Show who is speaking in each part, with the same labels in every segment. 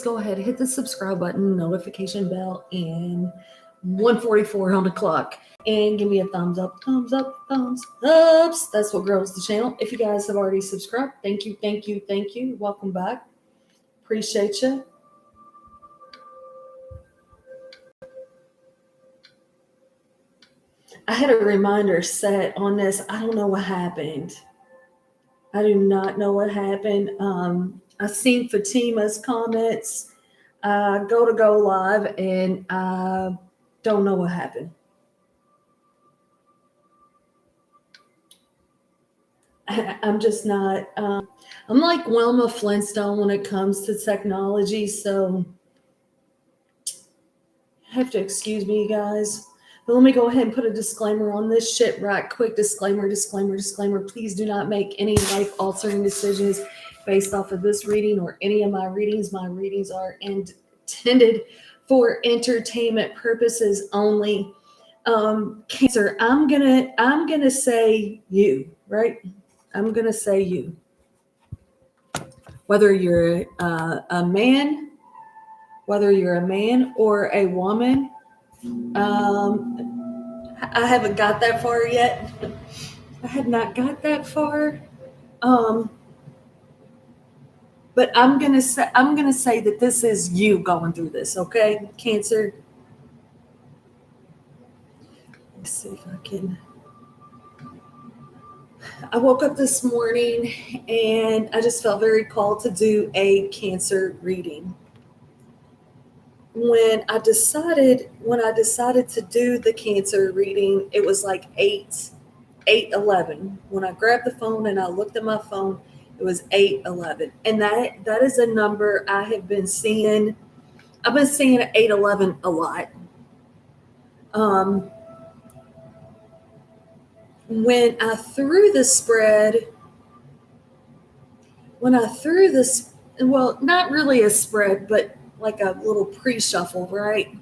Speaker 1: go ahead, hit the subscribe button, notification bell, and 144 on the clock. And give me a thumbs up, thumbs up, thumbs ups. That's what grows the channel. If you guys have already subscribed, thank you, thank you, thank you. Welcome back. Appreciate you. I had a reminder set on this. I don't know what happened. I do not know what happened. I seen Fatima's comments. Go live, and I don't know what happened. I'm just not. I'm like Wilma Flintstone when it comes to technology, so have to excuse me, you guys. But let me go ahead and put a disclaimer on this shit right quick. Disclaimer. Please do not make any life-altering decisions based off of this reading or any of my readings. My readings are intended for entertainment purposes only. Cancer, I'm gonna say you, right? I'm gonna say you. Whether you're a man, or a woman, I haven't got that far yet. I have not got that far. But I'm gonna say that this is you going through this, okay, Cancer? Let's see if I can. I woke up this morning and I just felt very called to do a Cancer reading. When I decided to do the Cancer reading, it was like 8:11. When I grabbed the phone and I looked at my phone, it was 8:11. And that is a number I have been seeing. I've been seeing 8:11 a lot. When I threw this, well, not really a spread, but like a little pre-shuffle, right?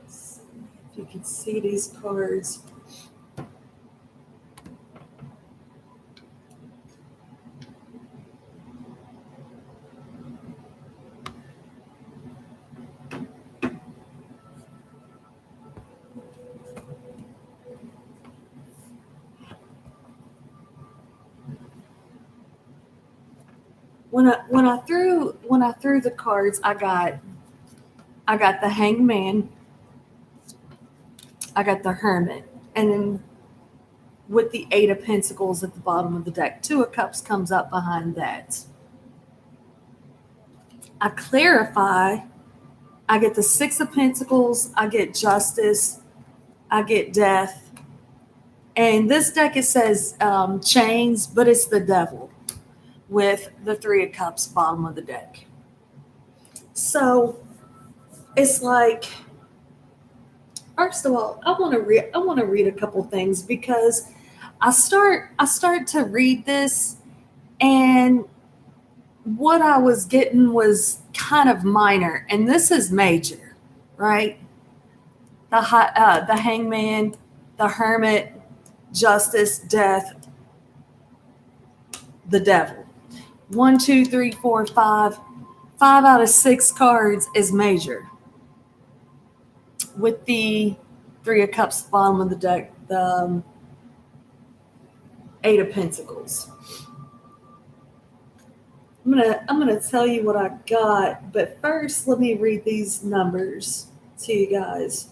Speaker 1: If you can see these cards. When I threw the cards, I got the Hangman, I got the Hermit, and then with the Eight of Pentacles at the bottom of the deck, Two of Cups comes up behind that. I clarify, I get the Six of Pentacles, I get Justice, I get Death, and this deck it says Chains, but it's the Devil with the Three of Cups bottom of the deck. So it's like, first of all, I want to read a couple things because I start to read this, and what I was getting was kind of minor, and this is major, right? The Hangman, the Hermit, Justice, Death, the Devil. 1, 2, 3, 4, 5. 5 out of 6 cards is major. With the Three of Cups bottom of the deck, the Eight of Pentacles. I'm gonna tell you what I got, but first let me read these numbers to you guys.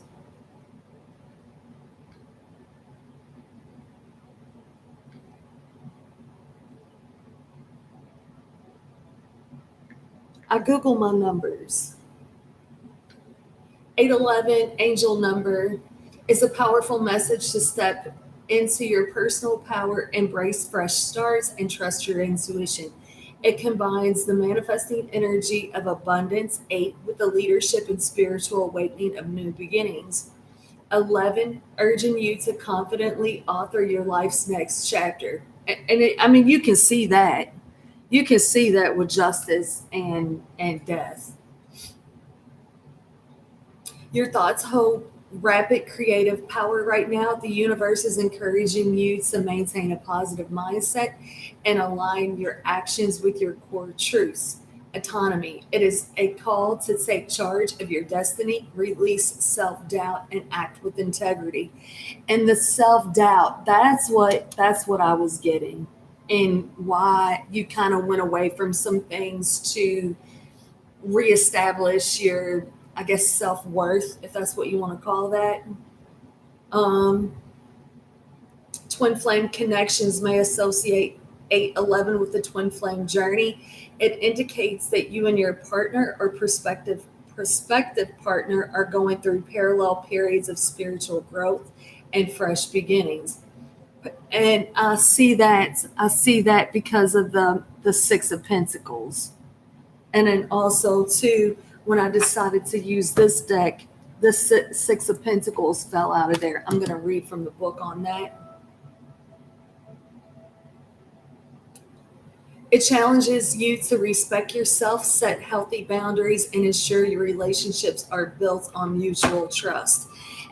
Speaker 1: I Google my numbers. 811, angel number, is a powerful message to step into your personal power, embrace fresh starts, and trust your intuition. It combines the manifesting energy of abundance, 8, with the leadership and spiritual awakening of new beginnings. 11, urging you to confidently author your life's next chapter. And you can see that. You can see that with Justice and Death. Your thoughts, hope, rapid creative power right now. The universe is encouraging you to maintain a positive mindset and align your actions with your core truths. Autonomy. It is a call to take charge of your destiny, release self doubt, and act with integrity. And the self doubt, that's what I was getting, and why you kind of went away from some things to reestablish your, I guess, self worth, if that's what you want to call that. Um, Twin flame connections may associate 811 with the twin flame journey. It indicates that you and your partner or prospective partner are going through parallel periods of spiritual growth and fresh beginnings. And I see that because of the 6 of Pentacles. And then also too, when I decided to use this deck, the 6 of Pentacles fell out of there. I'm going to read from the book on that. It challenges you to respect yourself, set healthy boundaries, and ensure your relationships are built on mutual trust.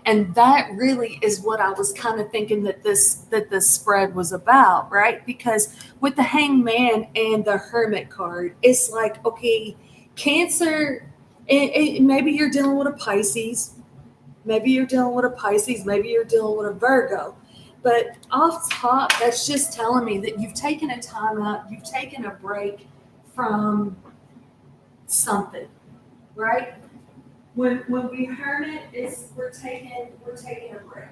Speaker 1: And that really is what I was kind of thinking that this spread was about, right? Because with the Hangman and the Hermit card, it's like, okay, Cancer, maybe you're dealing with a Pisces, maybe you're dealing with a Pisces, maybe you're dealing with a Virgo. But off top, that's just telling me that you've taken a time out, you've taken a break from something, right? When we hermit, it's we're taking a break.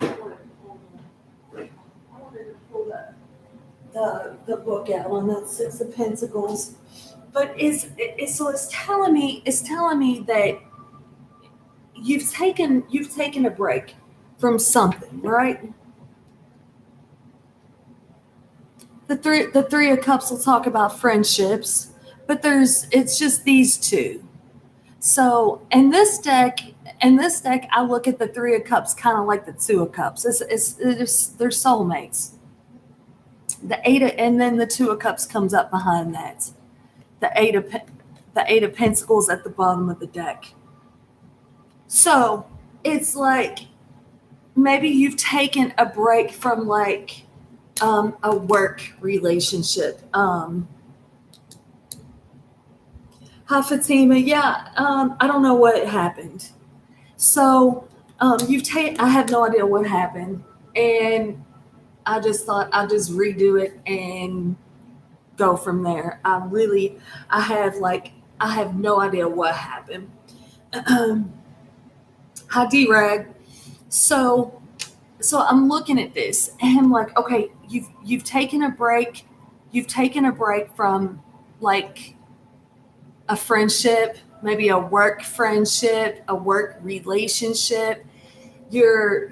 Speaker 1: I wanted to pull the book out on that 6 of Pentacles. But it's telling me that you've taken a break from something, right? The three of Cups will talk about friendships, but it's just these two. So in this deck, I look at the 3 of Cups kind of like the 2 of Cups. They're soulmates. And then the 2 of Cups comes up behind that. The the 8 of Pentacles at the bottom of the deck. So it's like maybe you've taken a break from like a work relationship. Hi Fatima, yeah. I don't know what happened. So you've taken. I have no idea what happened, and I just thought I'll just redo it and go from there. I have no idea what happened. Hi D-Rag. So so I'm looking at this and I'm like, okay, you've taken a break. You've taken a break from like a friendship, maybe a work friendship, a work relationship. You're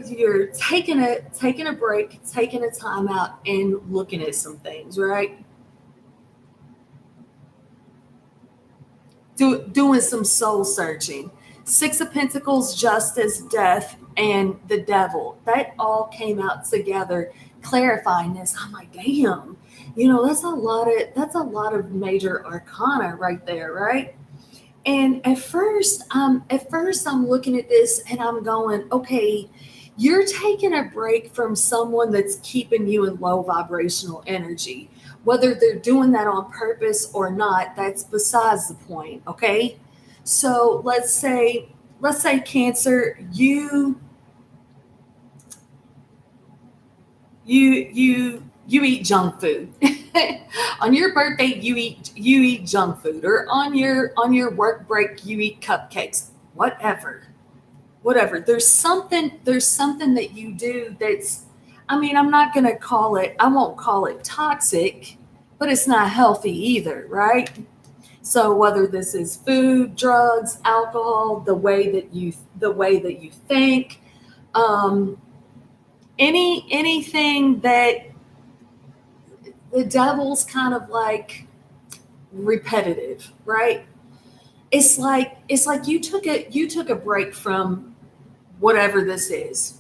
Speaker 1: taking a break, taking a time out and looking at some things, right? Doing some soul searching. 6 of Pentacles, justice, death, and the devil. That all came out together, clarifying this. I'm like, damn, that's a lot of major arcana right there, right? And at first I'm looking at this and I'm going, okay, you're taking a break from someone that's keeping you in low vibrational energy. Whether they're doing that on purpose or not, that's besides the point, okay? So let's say Cancer, you eat junk food. On your birthday you eat junk food, or on your work break you eat cupcakes. Whatever. There's something that you do that's, I mean, I won't call it toxic, but it's not healthy either, right? So whether this is food, drugs, alcohol, the way that you think, um, anything that the devil's kind of like repetitive, right? It's like you took a break from whatever this is,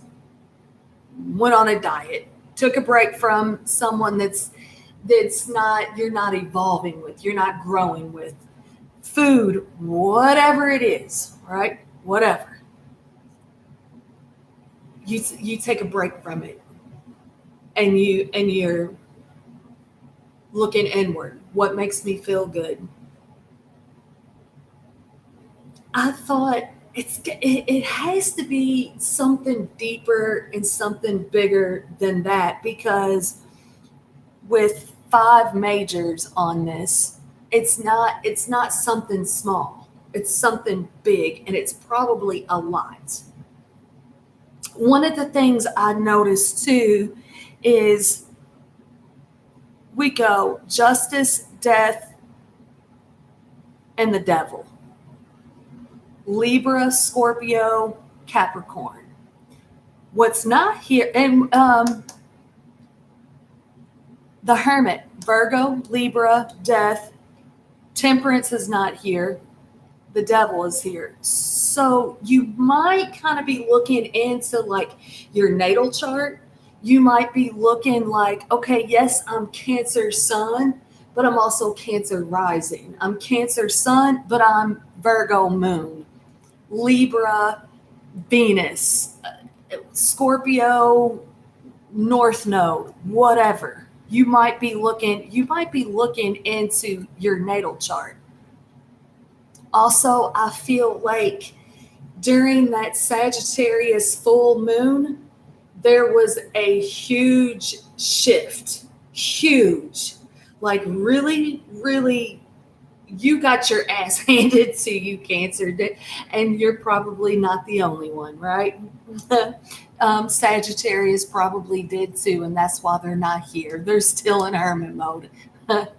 Speaker 1: went on a diet, took a break from someone that's not, you're not evolving with, you're not growing with, food, whatever it is, right? Whatever. You take a break from it, and you're looking inward. What makes me feel good? I thought it has to be something deeper and something bigger than that, because with five majors on this, it's not something small. It's something big, and it's probably a lot. One of the things I noticed too is we go justice, death, and the devil. Libra, Scorpio, Capricorn. What's not here, and the Hermit, Virgo, Libra, Death, Temperance is not here. The devil is here. So you might kind of be looking into like your natal chart. You might be looking like, okay, yes, I'm Cancer sun, but I'm also Cancer rising. I'm Cancer sun, but I'm Virgo moon, Libra, Venus, Scorpio, North Node, whatever. You might be looking into your natal chart. Also, I feel like during that Sagittarius full moon, there was a huge shift. Huge. Like really, really, you got your ass handed to you, Cancer. And you're probably not the only one, right? Sagittarius probably did too, and that's why they're not here. They're still in hermit mode. But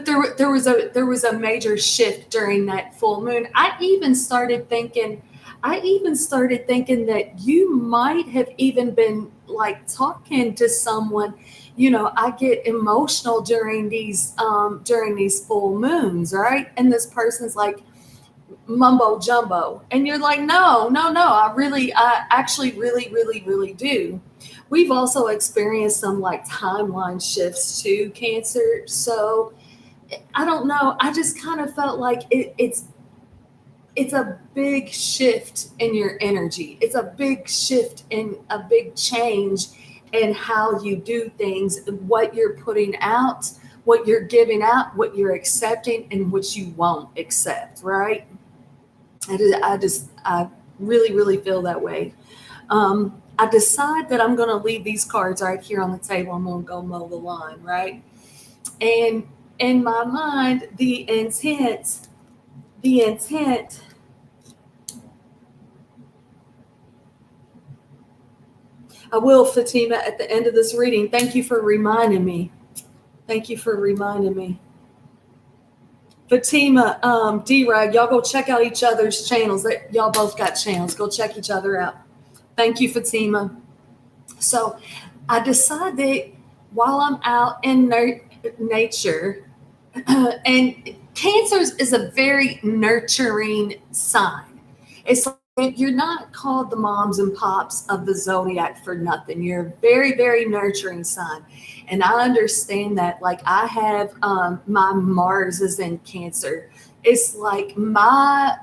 Speaker 1: there was a major shift during that full moon. I even started thinking that you might have even been like talking to someone. I get emotional during these full moons, right? And this person's like mumbo jumbo, and you're like, no, no, no. I actually really, really, really do. We've also experienced some like timeline shifts too, Cancer. So I don't know. I just kind of felt like it's a big shift in your energy. It's a big shift in a big change in how you do things, what you're putting out, what you're giving out, what you're accepting, and what you won't accept, right? I really, really feel that way. I decide that I'm going to leave these cards right here on the table. I'm going to go mow the lawn, right? And in my mind, the intent, I will, Fatima, at the end of this reading. Thank you for reminding me. Thank you for reminding me. Fatima, D-Rag, y'all go check out each other's channels. Y'all both got channels. Go check each other out. Thank you, Fatima. So I decided while I'm out in nature, and Cancers is a very nurturing sign. It's like you're not called the moms and pops of the zodiac for nothing. You're a very, very nurturing sign. And I understand that. Like I have my Mars is in Cancer. It's like my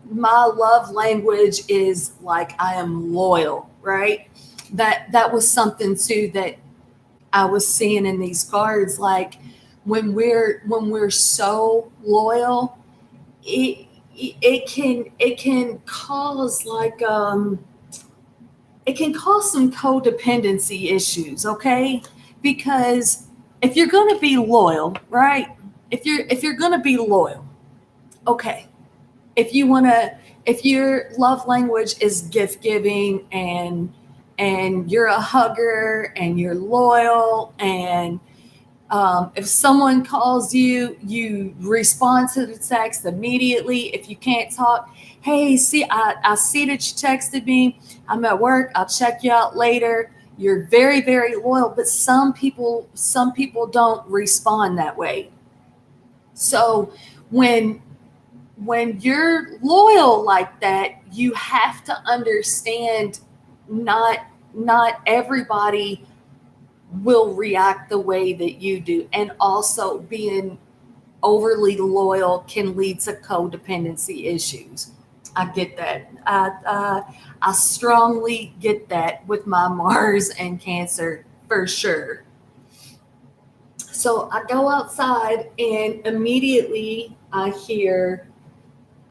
Speaker 1: love language is like I am loyal, right? That was something too that I was seeing in these cards. Like when we're so loyal, it it can cause like it can cause some codependency issues, okay? Because if you're going to be loyal, right? If you're going to be loyal, okay. If you want to, if your love language is gift giving, and you're a hugger and you're loyal, and if someone calls you, you respond to the text immediately. If you can't talk, hey, see, I see that you texted me. I'm at work. I'll check you out later. You're very, very loyal, but some people don't respond that way. So when when you're loyal like that, you have to understand not not everybody will react the way that you do. And also being overly loyal can lead to codependency issues. I get that. I strongly get that with my Mars and Cancer for sure. So I go outside and immediately I hear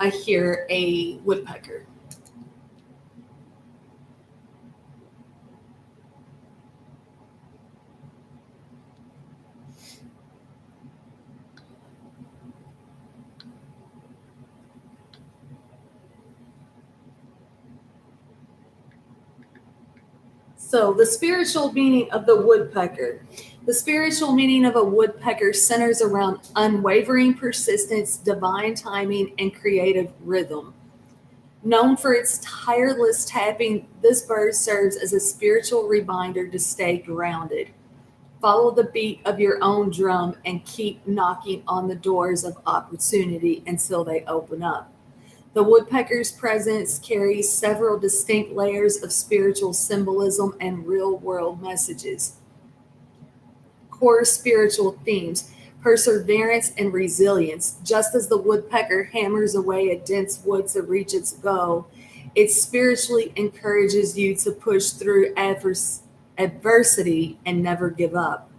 Speaker 1: a woodpecker. So the spiritual meaning of the woodpecker. The spiritual meaning of a woodpecker centers around unwavering persistence, divine timing, and creative rhythm. Known for its tireless tapping, this bird serves as a spiritual reminder to stay grounded. Follow the beat of your own drum and keep knocking on the doors of opportunity until they open up. The woodpecker's presence carries several distinct layers of spiritual symbolism and real world messages. Core spiritual themes: perseverance and resilience. Just as the woodpecker hammers away at dense wood to reach its goal, it spiritually encourages you to push through adversity and never give up.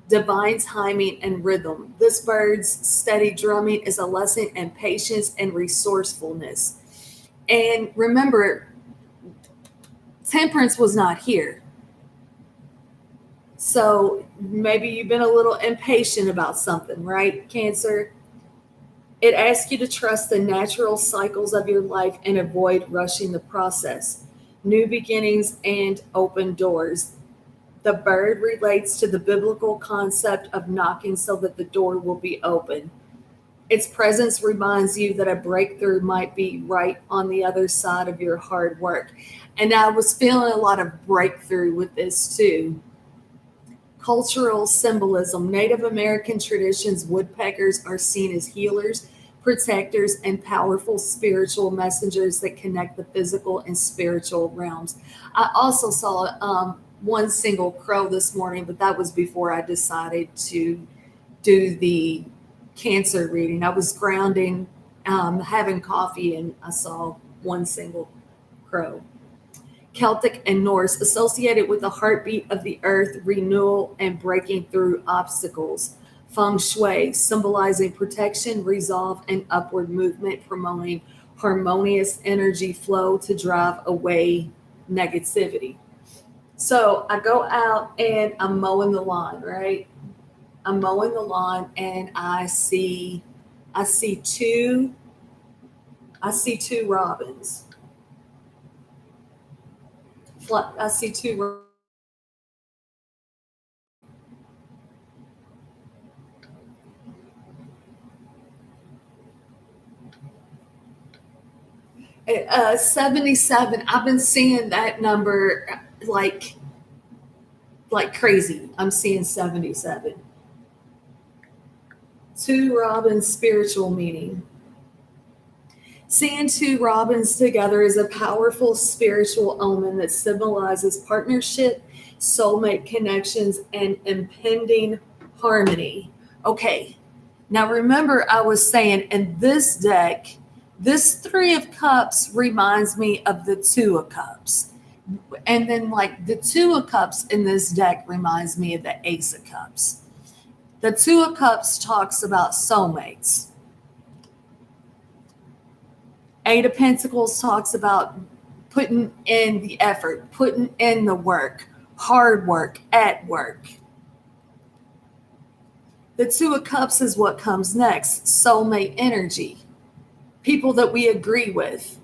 Speaker 1: Divine timing and rhythm. This bird's steady drumming is a lesson in patience and resourcefulness. And remember, temperance was not here. So maybe you've been a little impatient about something, right, Cancer? It asks you to trust the natural cycles of your life and avoid rushing the process. New beginnings and open doors. The bird relates to the biblical concept of knocking so that the door will be open. Its presence reminds you that a breakthrough might be right on the other side of your hard work. And I was feeling a lot of breakthrough with this too. Cultural symbolism. Native American traditions, woodpeckers are seen as healers, protectors, and powerful spiritual messengers that connect the physical and spiritual realms. I also saw one single crow this morning, but that was before I decided to do the Cancer reading. I was grounding, having coffee, and I saw one single crow. Celtic and Norse, associated with the heartbeat of the earth, renewal, and breaking through obstacles. Feng Shui, symbolizing protection, resolve, and upward movement, promoting harmonious energy flow to drive away negativity. So I go out and I'm mowing the lawn, right? I'm mowing the lawn and I see two I see two robins. I see two. Eh, 77. I've been seeing that number like crazy. I'm seeing 77. Two robins spiritual meaning. Seeing two robins together is a powerful spiritual omen that symbolizes partnership, soulmate connections, and impending harmony. Okay, now remember, I was saying in this deck, this Three of Cups reminds me of the Two of Cups. And then, like, the Two of Cups in this deck reminds me of the Ace of Cups. The Two of Cups talks about soulmates. Eight of Pentacles talks about putting in the effort, putting in the work, hard work at work. The Two of Cups is what comes next: soulmate energy, people that we agree with.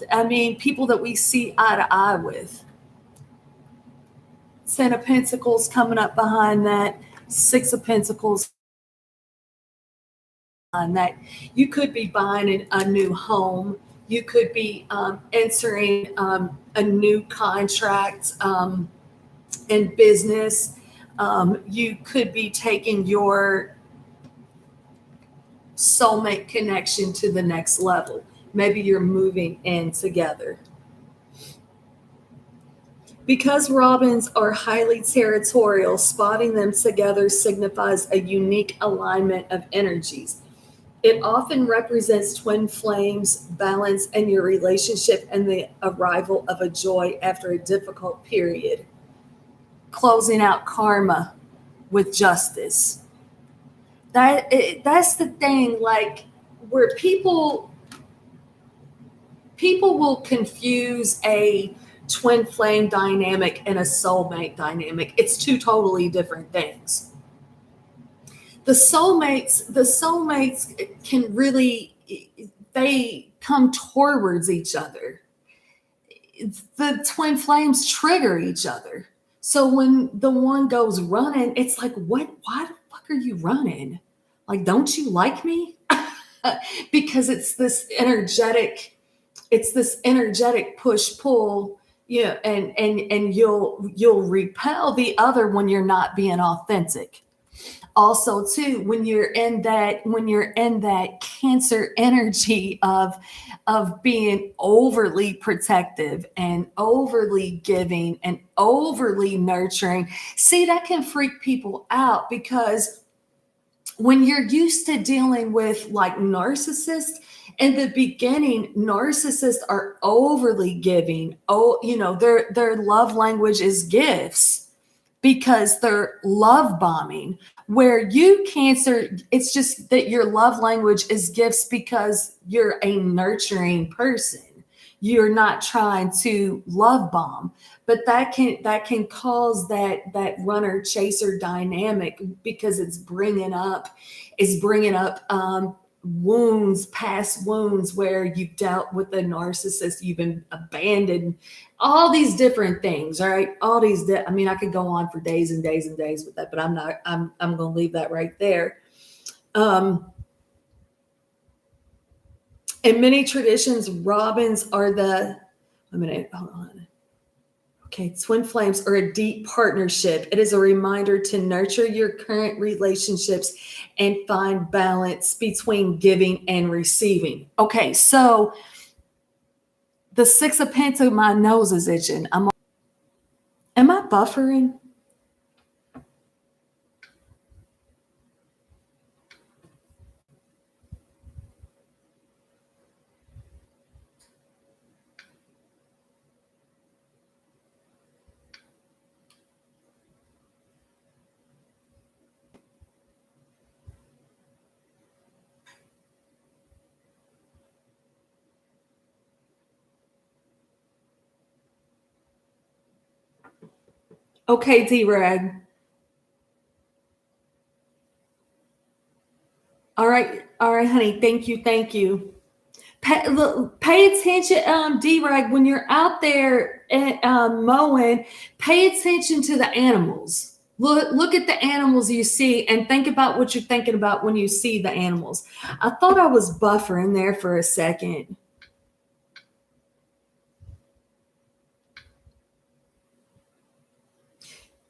Speaker 1: I mean, people that we see eye to eye with. Ten of Pentacles coming up behind that, Six of Pentacles on that. You could be buying a new home. You could be entering a new contract in business. You could be taking your soulmate connection to the next level. Maybe you're moving in together. Because robins are highly territorial, spotting them together signifies a unique alignment of energies. It often represents twin flames, balance in your relationship, and the arrival of a joy after a difficult period. Closing out karma with justice. That's the thing, like where people will confuse a twin flame dynamic and a soulmate dynamic. It's two totally different things. The soulmates can really, they come towards each other. The twin flames trigger each other. So when the one goes running, it's like, what? Why the fuck are you running? Like, don't you like me? Because it's this energetic push pull, yeah, and you'll repel the other when you're not being authentic. Also too, when you're in that Cancer energy of being overly protective and overly giving and overly nurturing, see, that can freak people out because when you're used to dealing with like narcissists, in the beginning, narcissists are overly giving. Oh, their love language is gifts because they're love bombing. Where you, Cancer, it's just that your love language is gifts because you're a nurturing person. You're not trying to love bomb, but that can cause that runner chaser dynamic because it's bringing up wounds, past wounds where you've dealt with a narcissist, you've been abandoned, all these different things. All right, I mean, I could go on for days and days and days with that, but I'm not. I'm going to leave that right there. Um, in many traditions, robins are the. Wait a minute, hold on. Okay, twin flames are a deep partnership. It is a reminder to nurture your current relationships and find balance between giving and receiving. Okay, so the Six of Pentacles, my nose is itching. Am I buffering? Okay, D-Rag. All right, honey. Thank you, thank you. Pay attention, D-Rag, when you're out there mowing, pay attention to the animals. Look at the animals you see and think about what you're thinking about when you see the animals. I thought I was buffering there for a second.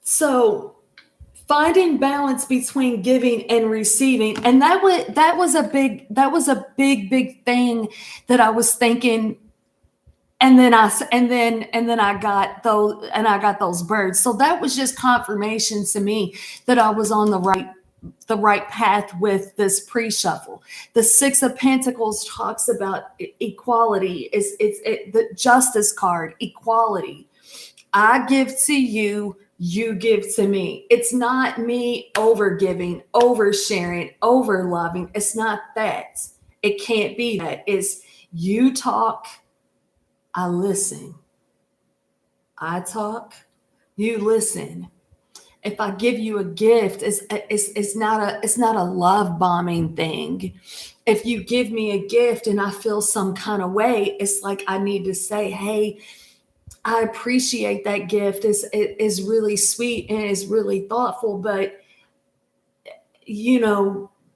Speaker 1: So finding balance between giving and receiving, and that was a big thing that I was thinking, and then I got those birds. So that was just confirmation to me that I was on the right path with this pre-shuffle. The Six of Pentacles talks about equality. It's the Justice card, equality. I give to you, you give to me. It's not me over giving, oversharing, over loving. It's not that. It can't be that. It's you talk, I listen. I talk, you listen. If I give you a gift, it's not a love bombing thing. If you give me a gift and I feel some kind of way, it's like I need to say, hey, I appreciate that gift. It is really sweet and is really thoughtful, but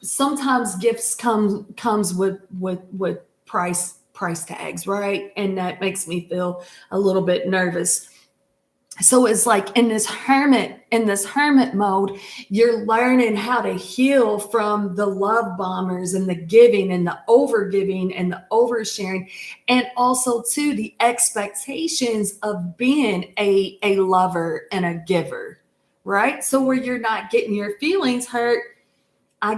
Speaker 1: sometimes gifts comes with price tags, right? And that makes me feel a little bit nervous. So it's like in this hermit mode, you're learning how to heal from the love bombers and the giving and the overgiving and the oversharing, and also too the expectations of being a lover and a giver, right? So where you're not getting your feelings hurt. I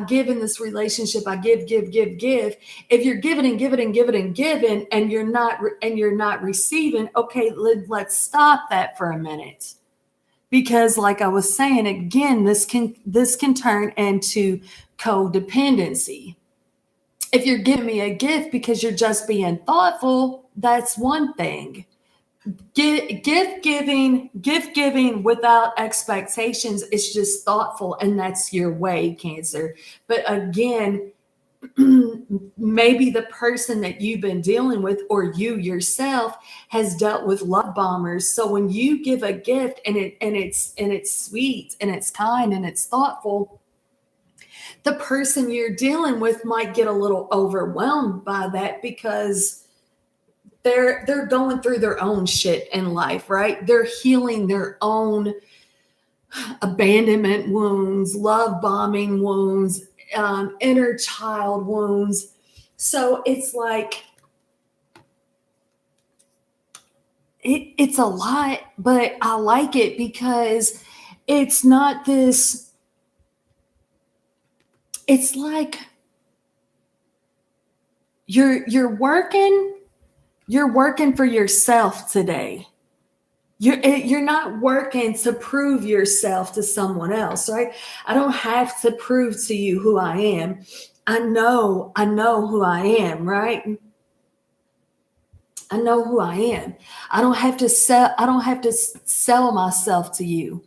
Speaker 1: give in this relationship. I give, give, give, give. If you're giving and giving and giving and giving, and you're not receiving, okay, let's stop that for a minute, because, like I was saying again, this can turn into codependency. If you're giving me a gift because you're just being thoughtful, that's one thing. Gift giving without expectations is just thoughtful, and that's your way, Cancer. But again, maybe the person that you've been dealing with, or you yourself, has dealt with love bombers. So when you give a gift and it's sweet and it's kind and it's thoughtful, the person you're dealing with might get a little overwhelmed by that, because they're going through their own shit in life, right? They're healing their own abandonment wounds, love bombing wounds, inner child wounds. So it's like it's a lot, but I like it because it's not this. It's like you're working for yourself today. You're not working to prove yourself to someone else, right? I don't have to prove to you who I am. I know who I am, right? I know who I am. I don't have to sell myself to you.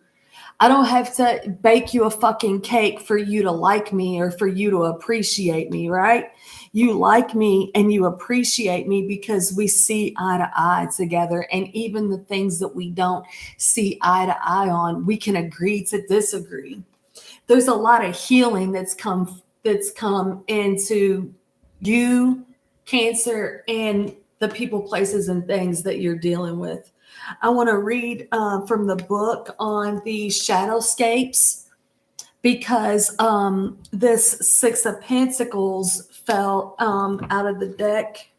Speaker 1: I don't have to bake you a fucking cake for you to like me or for you to appreciate me, right? You like me and you appreciate me because we see eye to eye together. And even the things that we don't see eye to eye on, we can agree to disagree. There's a lot of healing that's come into you, Cancer, and the people, places, and things that you're dealing with. I want to read from the book on the shadowscapes, because this Six of Pentacles fell out of the deck.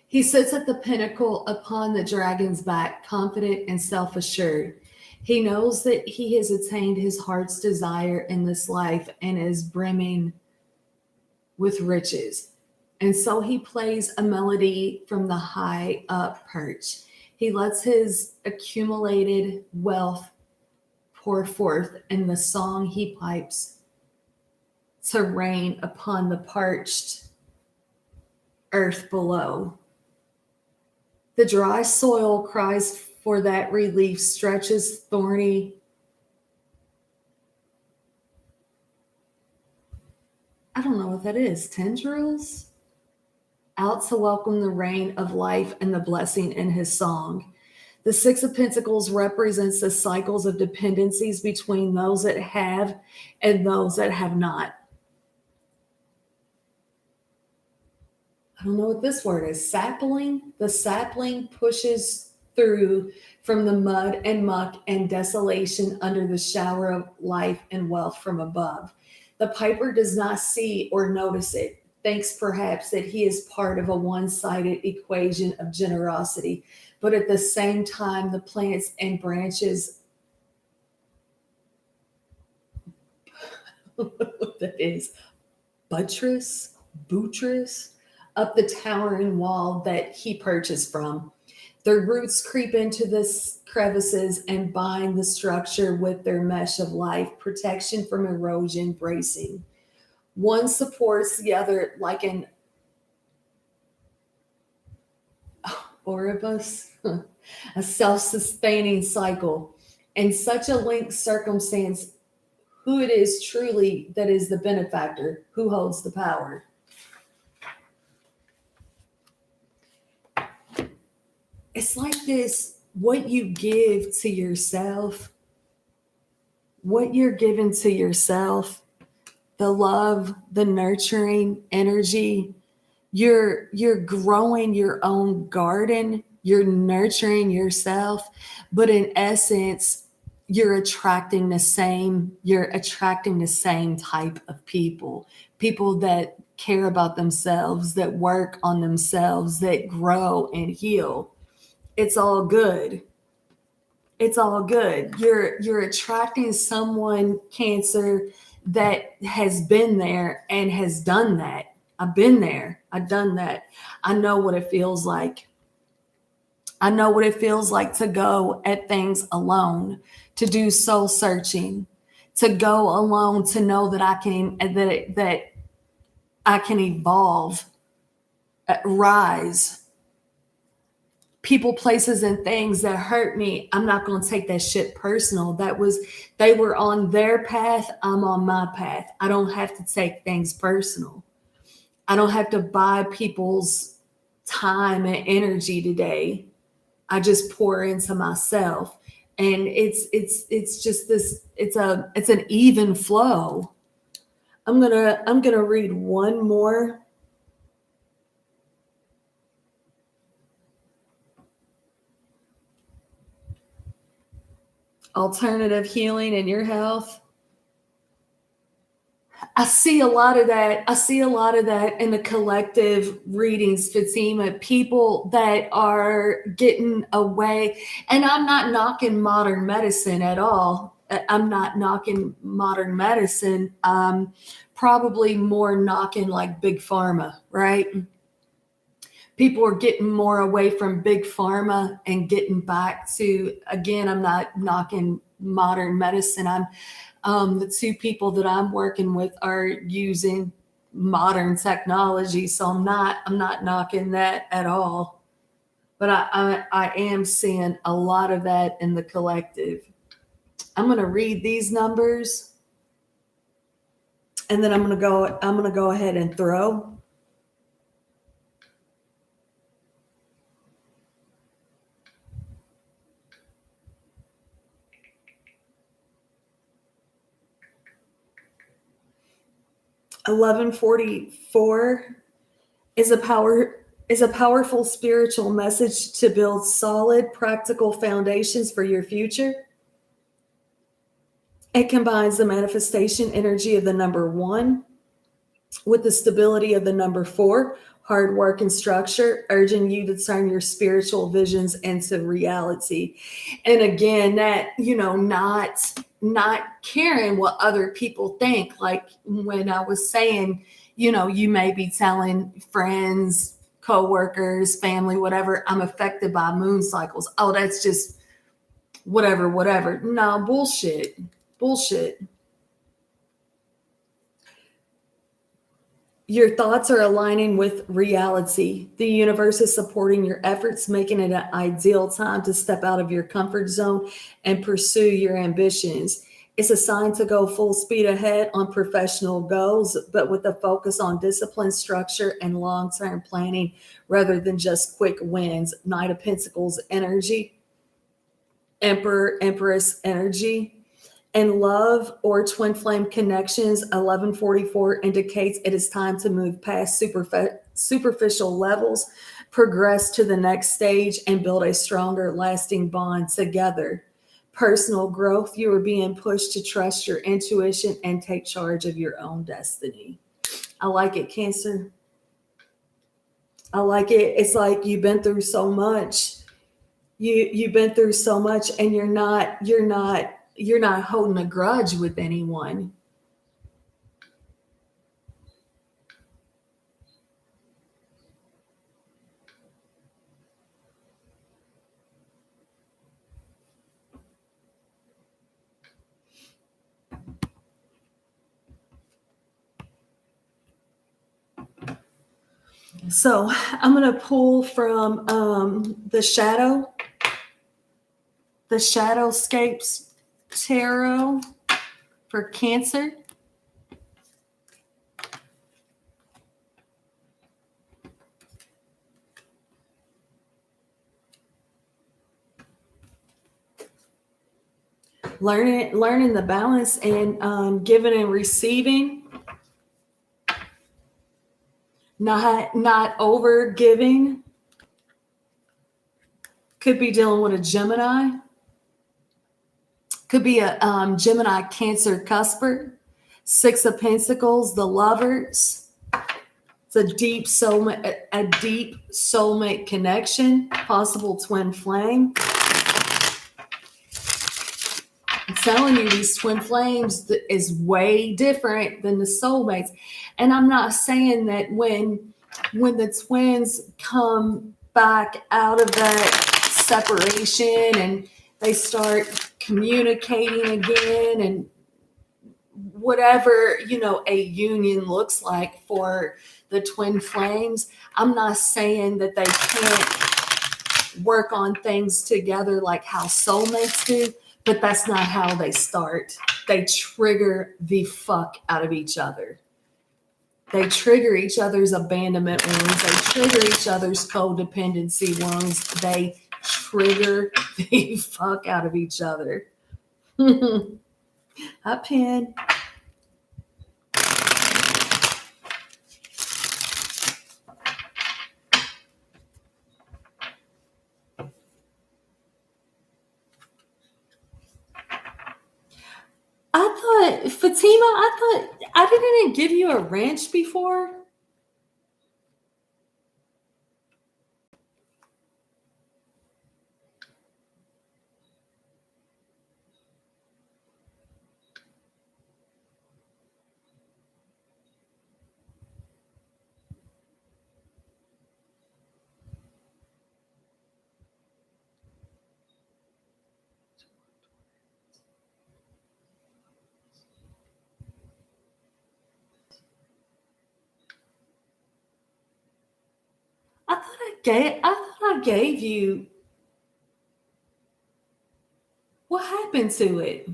Speaker 1: He sits at the pinnacle upon the dragon's back, confident and self assured. He knows that he has attained his heart's desire in this life and is brimming with riches. And so he plays a melody from the high up perch. He lets his accumulated wealth pour forth in the song he pipes to rain upon the parched earth below. The dry soil cries for that relief, stretches thorny. I don't know what that is. Tendrils? Out to welcome the rain of life and the blessing in his song. The Six of Pentacles represents the cycles of dependencies between those that have and those that have not. I don't know what this word is. Sapling. The sapling pushes through from the mud and muck and desolation under the shower of life and wealth from above. The piper does not see or notice it, thinks perhaps that he is part of a one-sided equation of generosity. But at the same time, the plants and branches, what that is, buttress, up the towering wall that he purchased from. Their roots creep into the crevices and bind the structure with their mesh of life, protection from erosion, bracing. One supports the other like an Ouroboros, a self-sustaining cycle. In such a linked circumstance, who it is truly that is the benefactor, who holds the power. It's like this: what you give to yourself, what you're giving to yourself, the love, the nurturing energy, you're growing your own garden, you're nurturing yourself, but in essence, you're attracting the same type of people that care about themselves, that work on themselves, that grow and heal. It's all good. It's all good. You're attracting someone, Cancer, that has been there and has done that. I've been there. I've done that. I know what it feels like. I know what it feels like to go at things alone, to do soul searching, to go alone, to know that I can evolve, rise. People, places, and things that hurt me, I'm not going to take that shit personal. They were on their path, I'm on my path. I don't have to take things personal. I don't have to buy people's time and energy today. I just pour into myself. And it's just this, it's an even flow. I'm gonna read one more. Alternative healing in your health. I see a lot of that. I see a lot of that in the collective readings, Fatima. People that are getting away, and I'm not knocking modern medicine at all. I'm not knocking modern medicine. Probably more knocking like big pharma, right? People are getting more away from big pharma and getting back to, again, I'm not knocking modern medicine. The two people that I'm working with are using modern technology, so I'm not knocking that at all. But I am seeing a lot of that in the collective. I'm going to read these numbers, and then I'm going to go ahead and throw. $11.44 is a powerful spiritual message to build solid, practical foundations for your future. It combines the manifestation energy of the number 1 with the stability of the number 4, hard work and structure, urging you to turn your spiritual visions into reality. And again, that, not caring what other people think. Like when I was saying, you may be telling friends, coworkers, family, whatever, I'm affected by moon cycles. Oh, that's just whatever. No, bullshit. Bullshit. Your thoughts are aligning with reality. The universe is supporting your efforts, making it an ideal time to step out of your comfort zone and pursue your ambitions. It's a sign to go full speed ahead on professional goals, but with a focus on discipline, structure, and long term planning rather than just quick wins. Knight of Pentacles energy, Emperor, Empress energy. And love or twin flame connections, 1144 indicates it is time to move past superficial levels, progress to the next stage, and build a stronger, lasting bond together. Personal growth, you are being pushed to trust your intuition and take charge of your own destiny. I like it, Cancer. I like it. It's like you've been through so much. You've been through so much, and you're not holding a grudge with anyone. So I'm going to pull from the shadow. the Shadowscapes Tarot for Cancer. Learning the balance and giving and receiving, not over giving. Could be dealing with a Gemini. Could be a Gemini Cancer cusper. Six of Pentacles, the Lovers. It's a deep soulmate connection, possible twin flame. I'm telling you, these twin flames is way different than the soulmates. And I'm not saying that when the twins come back out of that separation and they start communicating again and whatever, a union looks like for the twin flames, I'm not saying that they can't work on things together like how soulmates do. But that's not how they start. They trigger the fuck out of each other. They trigger each other's abandonment wounds. They trigger each other's codependency wounds. They trigger the fuck out of each other. Hi, Pin. Fatima, I thought I didn't give you a wrench before. I thought I gave you. What happened to it?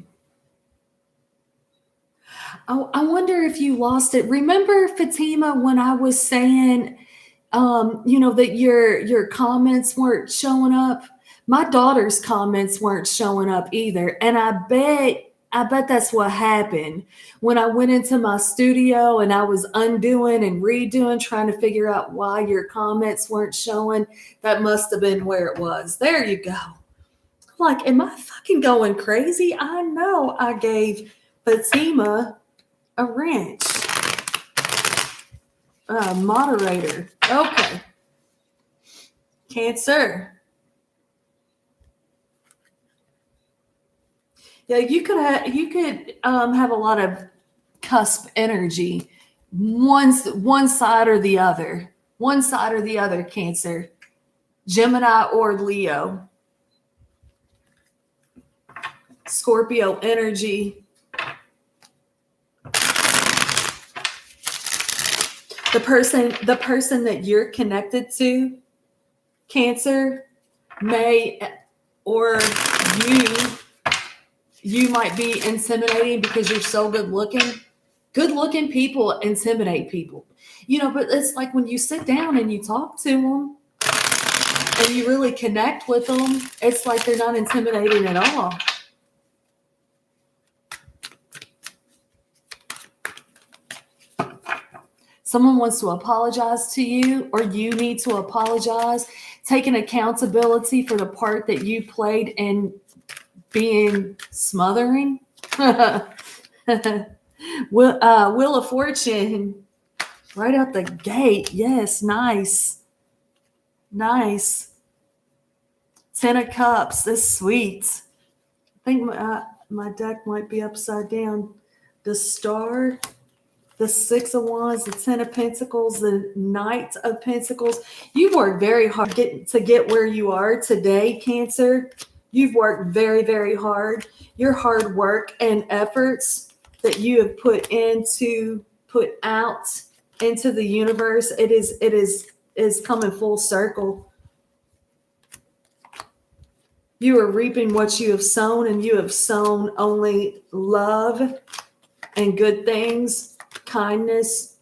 Speaker 1: I wonder if you lost it. Remember, Fatima, when I was saying, that your comments weren't showing up? My daughter's comments weren't showing up either, and I bet that's what happened when I went into my studio and I was undoing and redoing, trying to figure out why your comments weren't showing. That must have been where it was. There you go. Like, am I fucking going crazy? I know I gave Fatima a wrench. Moderator. Okay. Cancer. Yeah, you could have a lot of cusp energy, one side or the other. One side or the other, Cancer. Gemini or Leo. Scorpio energy. The person that you're connected to, Cancer, may, or you might be intimidating because you're so good looking. Good looking people intimidate people. But it's like when you sit down and you talk to them and you really connect with them, it's like they're not intimidating at all. Someone wants to apologize to you, or you need to apologize, taking accountability for the part that you played in being smothering. Wheel of Fortune, right out the gate. Yes, nice. Ten of Cups, that's sweet. I think my deck might be upside down. The Star, the Six of Wands, the Ten of Pentacles, the Knight of Pentacles. You've worked very hard to get where you are today, Cancer. You've worked very, very hard. Your hard work and efforts that you have put out into the universe, it is coming full circle. You are reaping what you have sown, and you have sown only love and good things, kindness.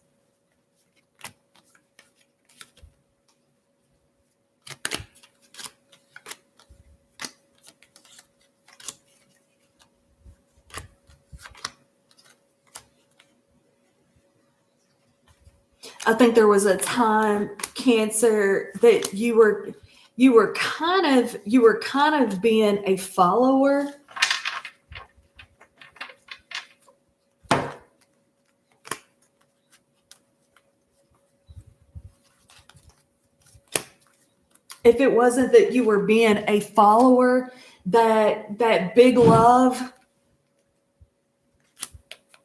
Speaker 1: I think there was a time, Cancer, that you were kind of being a follower. If it wasn't that you were being a follower, that big love,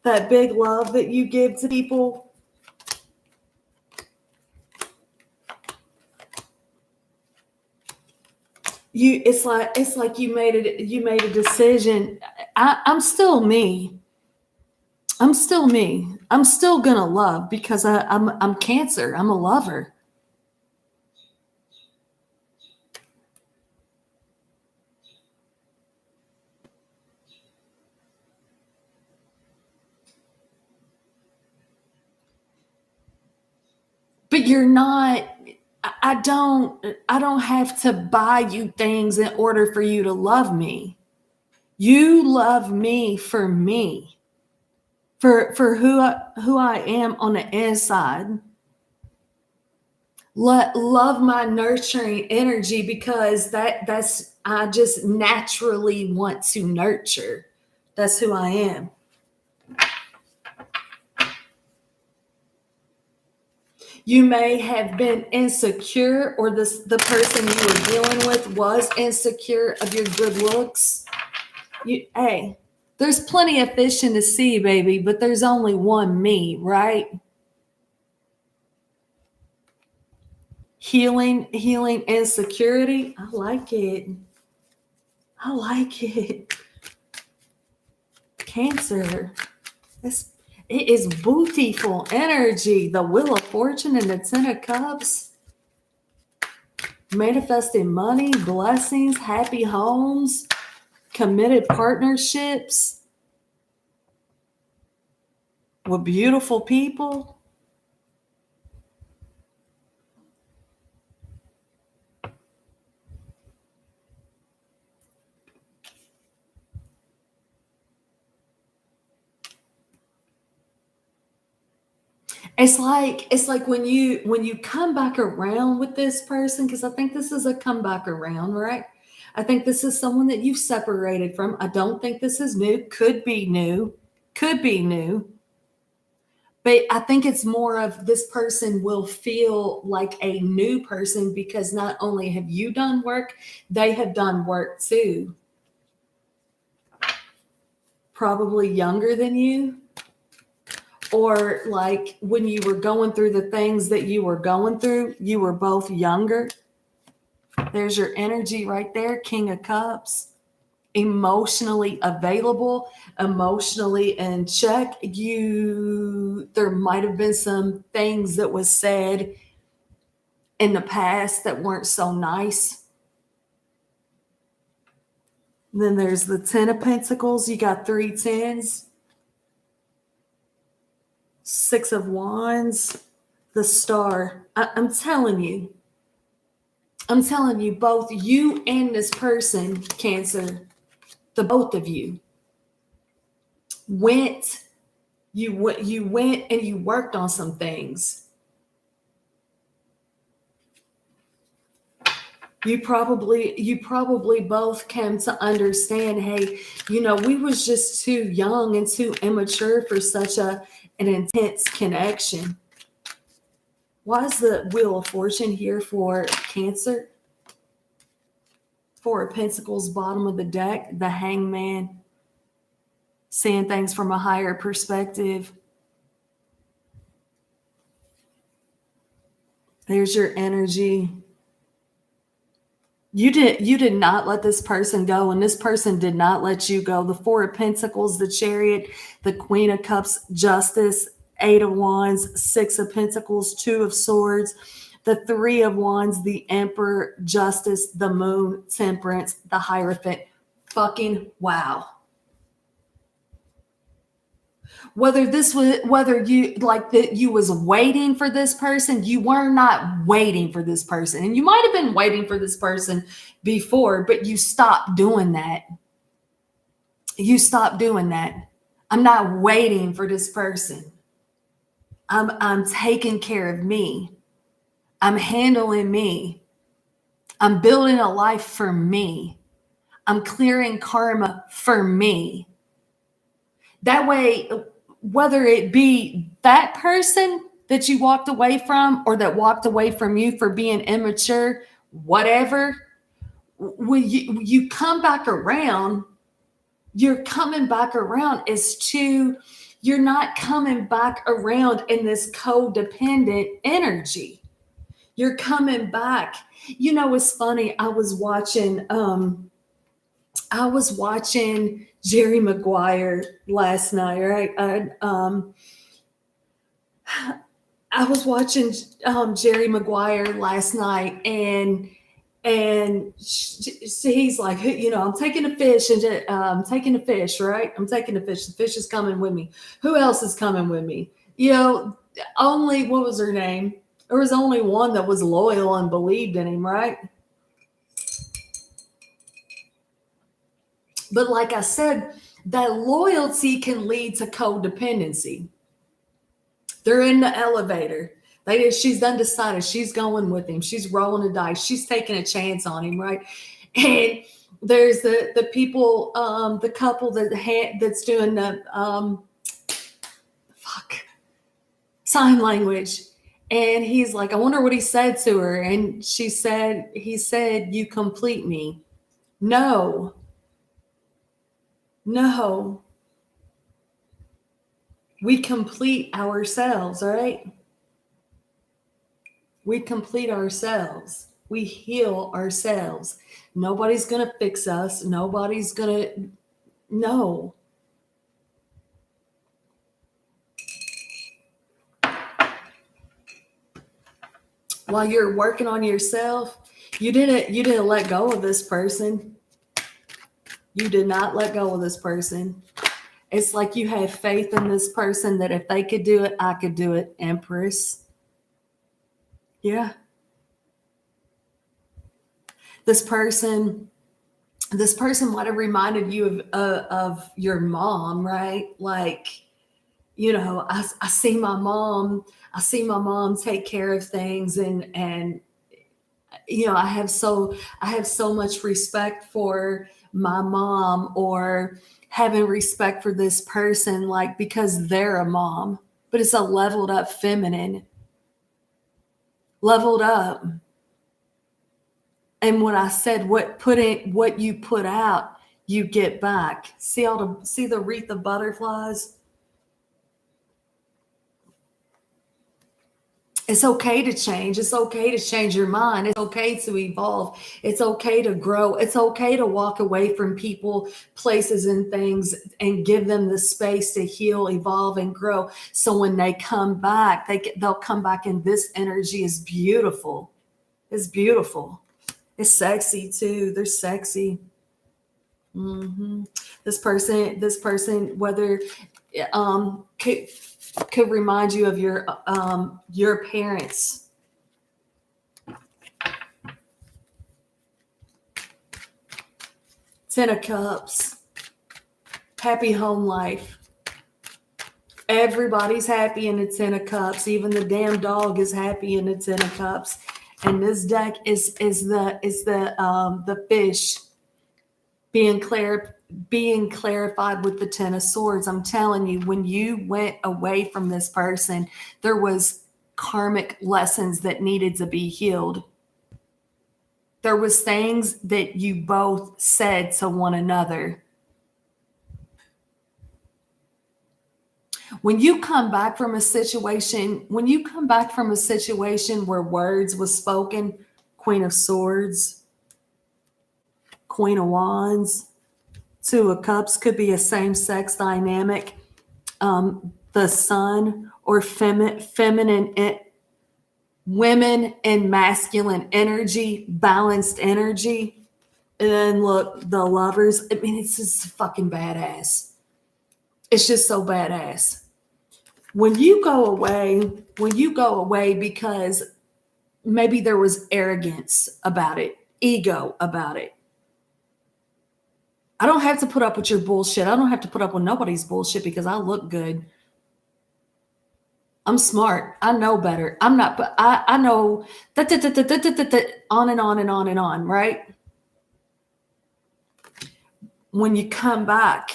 Speaker 1: that you give to people, it's like you made a decision. I'm still me. I'm still me. I'm still gonna love because I'm Cancer. I'm a lover. But you're not. I don't have to buy you things in order for you to love me. You love me for me, for who I am on the inside. Love my nurturing energy because that's I just naturally want to nurture. That's who I am. You may have been insecure, or the person you were dealing with was insecure of your good looks. Hey, there's plenty of fish in the sea, baby, but there's only one me, right? Healing insecurity. I like it. I like it. Cancer. It is beautiful energy. The Wheel of Fortune and the Ten of Cups. Manifesting money, blessings, happy homes, committed partnerships with beautiful people. It's like when you come back around with this person, because I think this is a comeback around, right? I think this is someone that you've separated from. I don't think this is new. Could be new. Could be new. But I think it's more of this person will feel like a new person because not only have you done work, they have done work too. Probably younger than you, or like when you were going through the things that you were going through, you were both younger. There's your energy right there, King of Cups. Emotionally available, emotionally in check. There might have been some things that was said in the past that weren't so nice. Then there's the Ten of Pentacles. You got 3 tens. 6 of Wands. The Star. I'm telling you, both you and this person, Cancer, the both of you went and you worked on some things. You probably both came to understand, hey, we was just too young and too immature for such an intense connection. Why is the Wheel of Fortune here for Cancer? 4 of Pentacles, bottom of the deck, the Hangman, seeing things from a higher perspective. There's your energy. You did not let this person go, and this person did not let you go. The 4 of Pentacles, the Chariot, the Queen of Cups, Justice, 8 of Wands, 6 of Pentacles, 2 of Swords, The Three of Wands, the Emperor, Justice, the Moon, Temperance, the Hierophant. Fucking wow. Whether you like that you was waiting for this person, you were not waiting for this person. And you might have been waiting for this person before, but you stopped doing that. You stopped doing that. I'm not waiting for this person. I'm taking care of me. I'm handling me. I'm building a life for me. I'm clearing karma for me. That way, whether it be that person that you walked away from or that walked away from you for being immature, whatever, when you come back around, you're coming back around you're not coming back around in this codependent energy. You're coming back. You know, it's funny. I was watching Jerry Maguire last night, right? I was watching Jerry Maguire last night, and he's like, you know, I'm taking a fish, and I'm taking a fish, right? I'm taking a fish. The fish is coming with me. Who else is coming with me? You know, only, what was her name? There was only one that was loyal and believed in him, right? But like I said, that loyalty can lead to codependency. They're in the elevator. She's undecided. She's going with him. She's rolling the dice. She's taking a chance on him, right? And there's the people, the couple that's doing the sign language. And he's like, I wonder what he said to her. And he said, you complete me. No. We complete ourselves, right? We complete ourselves. We heal ourselves. Nobody's going to fix us. Nobody's going to, no. While you're working on yourself, you didn't let go of this person. You did not let go of this person. It's like you have faith in this person that if they could do it, I could do it, Empress. Yeah. This person might have reminded you of your mom, right? Like, you know, I see my mom take care of things, and you know, I have so much respect for my mom, or having respect for this person, like, because they're a mom, but it's a leveled up feminine, leveled up. And when I said what you put out, you get back. See the wreath of butterflies? It's okay to change. It's okay to change your mind. It's okay to evolve. It's okay to grow. It's okay to walk away from people, places, and things, and give them the space to heal, evolve, and grow. So when they come back, they'll come back, and this energy is beautiful. It's beautiful. It's sexy too. They're sexy. Mm-hmm. This person, whether could remind you of your parents. Ten of Cups. Happy home life. Everybody's happy in the Ten of Cups. Even the damn dog is happy in the Ten of Cups. And this deck is the fish being clarified with the Ten of Swords. I'm telling you, when you went away from this person, there was karmic lessons that needed to be healed. There was things that you both said to one another. When you come back from a situation where words was spoken, Queen of Swords, Queen of Wands, Two of Cups could be a same-sex dynamic. The sun or feminine women in masculine energy, balanced energy. And then look, the lovers. I mean, it's just fucking badass. It's just so badass. When you go away because maybe there was arrogance about it, ego about it. I don't have to put up with your bullshit. I don't have to put up with nobody's bullshit because I look good. I'm smart. I know better. I'm not, but I know that, on and on and on and on, right? When you come back,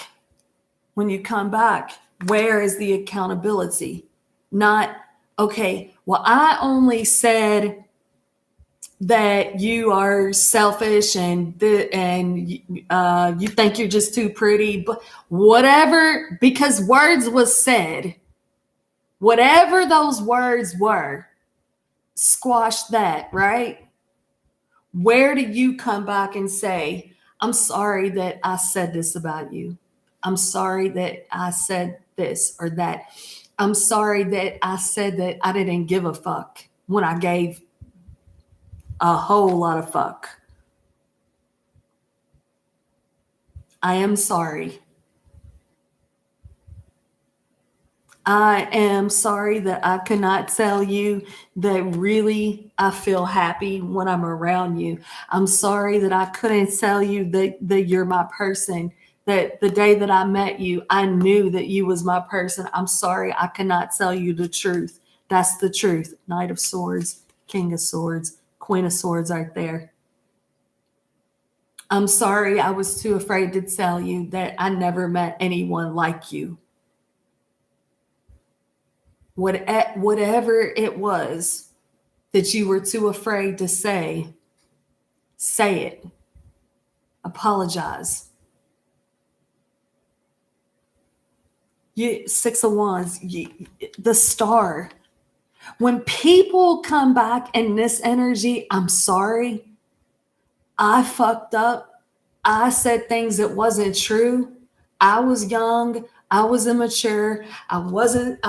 Speaker 1: where is the accountability? Not, okay, well, I only said that you are selfish and you think you're just too pretty, but whatever, because words was said, whatever those words were, squash that, right? Where do you come back and say, I'm sorry that I said this about you. I'm sorry that I said this or that. I'm sorry that I said that I didn't give a fuck when I gave a whole lot of fuck. I am sorry. I am sorry that I could not tell you that really I feel happy when I'm around you. I'm sorry that I couldn't tell you that you're my person. That the day that I met you, I knew that you was my person. I'm sorry I cannot tell you the truth. That's the truth. Knight of Swords, King of Swords, Queen of Swords right there. I'm sorry I was too afraid to tell you that I never met anyone like you. Whatever it was that you were too afraid to say it. Apologize. Six of Wands, the star. When people come back in this energy, I'm sorry. I fucked up. I said things that wasn't true. I was young. I was immature. I wasn't,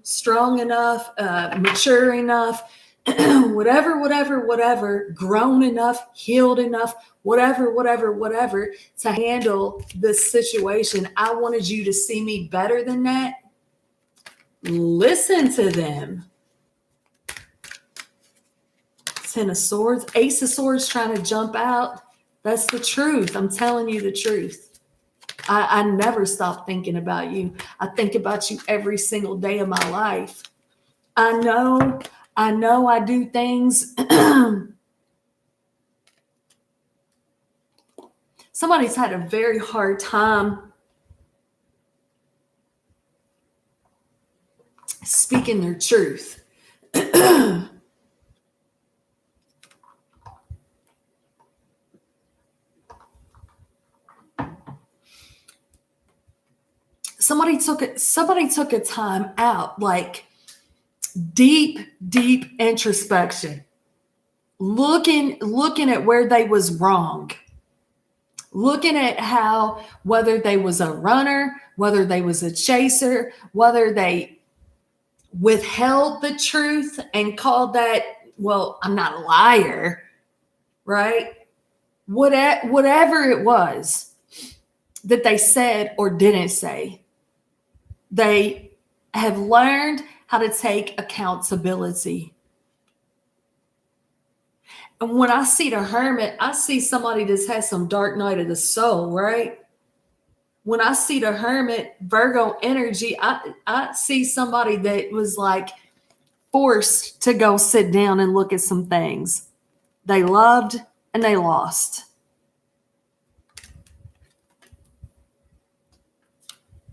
Speaker 1: strong enough, mature enough, whatever, grown enough, healed enough, whatever, to handle this situation. I wanted you to see me better than that. Listen to them. Ten of Swords, Ace of Swords trying to jump out. That's the truth. I'm telling you the truth. I never stop thinking about you. I think about you every single day of my life. I know I do things. Somebody's had a very hard time speaking their truth. Somebody took a time out, like deep introspection, looking at where they was wrong, looking at how, whether they was a runner, whether they was a chaser, whether they withheld the truth and called that, well, I'm not a liar, right? Whatever it was that they said or didn't say, they have learned how to take accountability. And when I see the Hermit, I see somebody that's has some dark night of the soul, right? When I see the Hermit, Virgo energy, I see somebody that was like forced to go sit down and look at some things. They loved and they lost.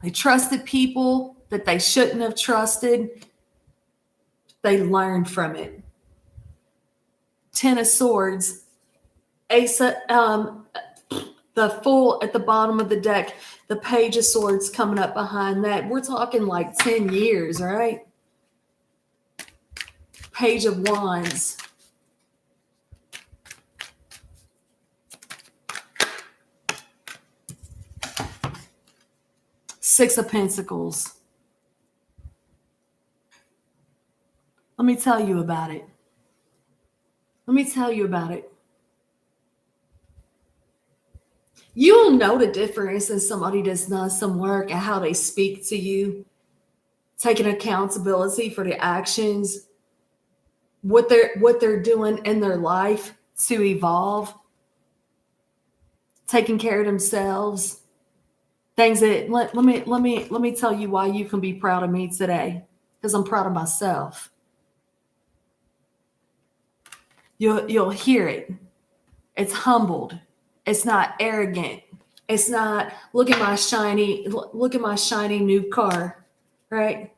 Speaker 1: They trusted people that they shouldn't have trusted. They learned from it. Ten of Swords, Ace, the Fool at the bottom of the deck, the Page of Swords coming up behind that. We're talking like 10 years, right? Page of Wands. Six of Pentacles. Let me tell you about it. Let me tell you about it. You'll know the difference in somebody that's done some work and how they speak to you, taking accountability for the actions, what they're doing in their life to evolve, taking care of themselves. Things that let me tell you why you can be proud of me today, because I'm proud of myself. You'll hear it. It's humbled. It's not arrogant. It's not look at my shiny new car, right?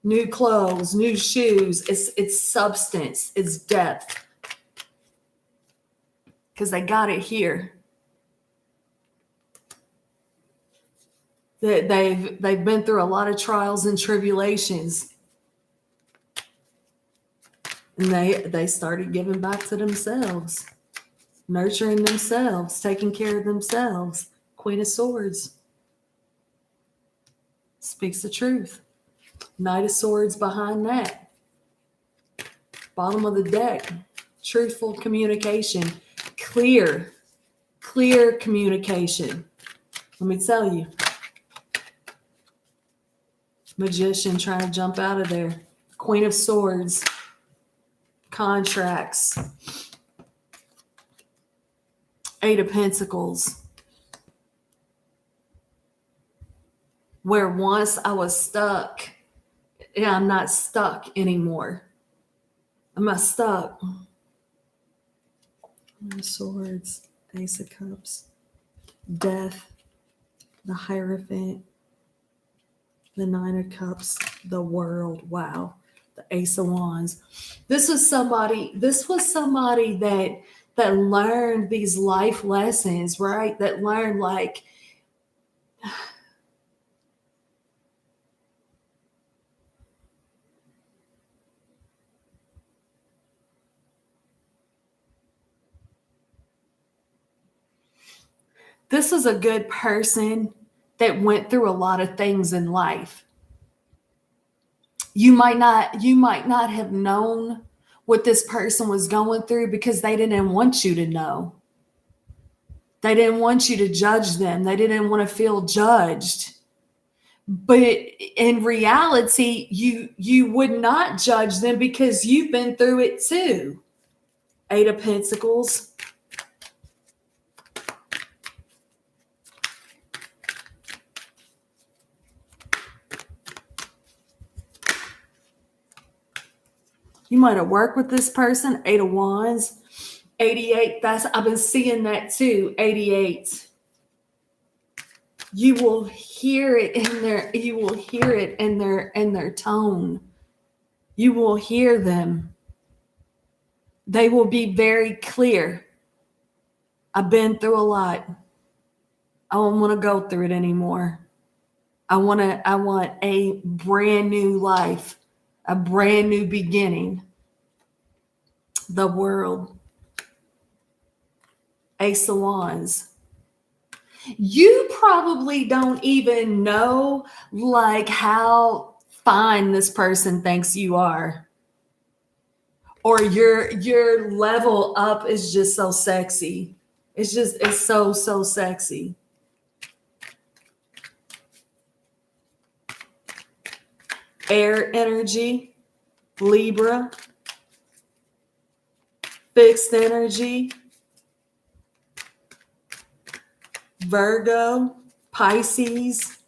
Speaker 1: New clothes, new shoes. It's substance. It's depth. Because they got it here. They've been through a lot of trials and tribulations. And they started giving back to themselves, nurturing themselves, taking care of themselves. Queen of Swords speaks the truth. Knight of Swords behind that. Bottom of the deck. Truthful communication. Clear communication. Let me tell you. Magician trying to jump out of there. Queen of Swords. Contracts. Eight of Pentacles. Where once I was stuck, yeah, I'm not stuck anymore. I'm not stuck. Queen of Swords. Ace of Cups. Death. The Hierophant. The Nine of Cups. The World. Wow. The Ace of Wands. This was somebody that learned these life lessons, right? That learned like this is a good person that went through a lot of things in life. You might not have known what this person was going through because they didn't want you to know. They didn't want you to judge them. They didn't want to feel judged. But in reality, you would not judge them because you've been through it too. Eight of Pentacles. You might have worked with this person. Eight of Wands. 88. I've been seeing that too. 88. You will hear it in their tone. You will hear them. They will be very clear. I've been through a lot. I don't want to go through it anymore. I want a brand new life, a brand new beginning. The World. Ace of Wands. You probably don't even know like how fine this person thinks you are. Or your level up is just so sexy. It's so sexy. Air energy, Libra, fixed energy, Virgo, Pisces,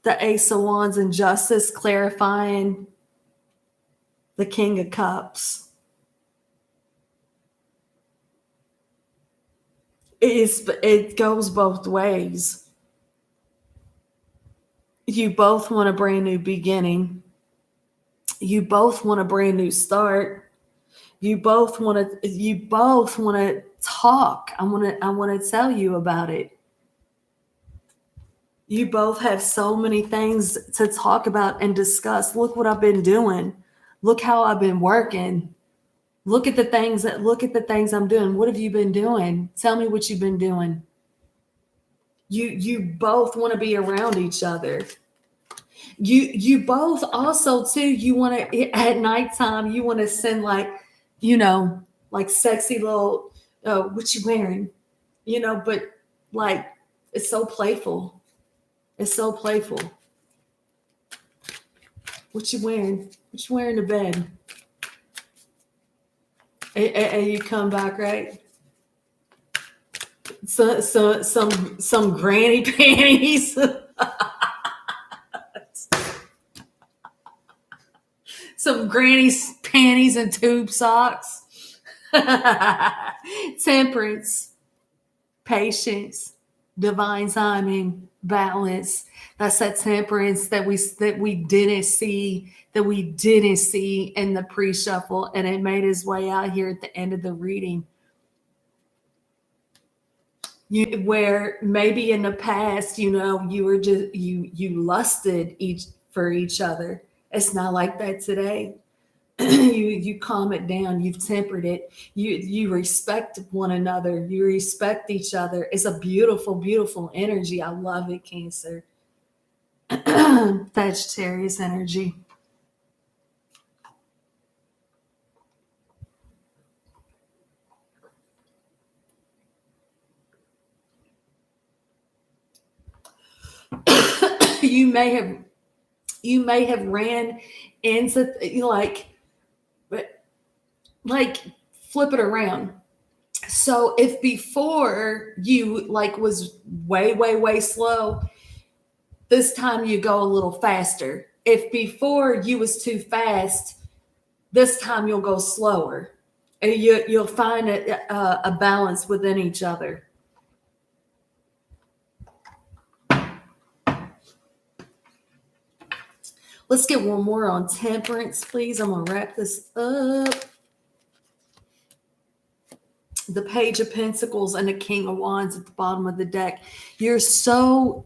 Speaker 1: the Ace of Wands and Justice, clarifying the King of Cups. It goes both ways. You both want a brand new beginning. You both want a brand new start. You both want to talk. I want to tell you about it. You both have so many things to talk about and discuss. Look what I've been doing. Look how I've been working. Look at the things I'm doing. What have you been doing? Tell me what you've been doing. You both want to be around each other. You both also too, you want to at nighttime, you want to send like, like sexy little, what you wearing, but like it's so playful. It's so playful. What you wearing? What you wearing to bed? And you come back, right? Some granny panties. Some granny's panties and tube socks. Temperance, patience, divine timing, balance. That's that temperance that we didn't see in the pre-shuffle, and it made its way out here at the end of the reading. Where maybe in the past, you were just you lusted for each other. It's not like that today. You calm it down, you've tempered it, you respect one another, you respect each other. It's a beautiful, beautiful energy. I love it, Cancer. Sagittarius energy. you may have you may have ran into like flip it around. So if before you like was way, way, way slow, this time you go a little faster. If before you was too fast, this time you'll go slower. And you'll find a balance within each other. Let's get one more on temperance, please. I'm gonna wrap this up. The Page of Pentacles and the King of Wands at the bottom of the deck. You're so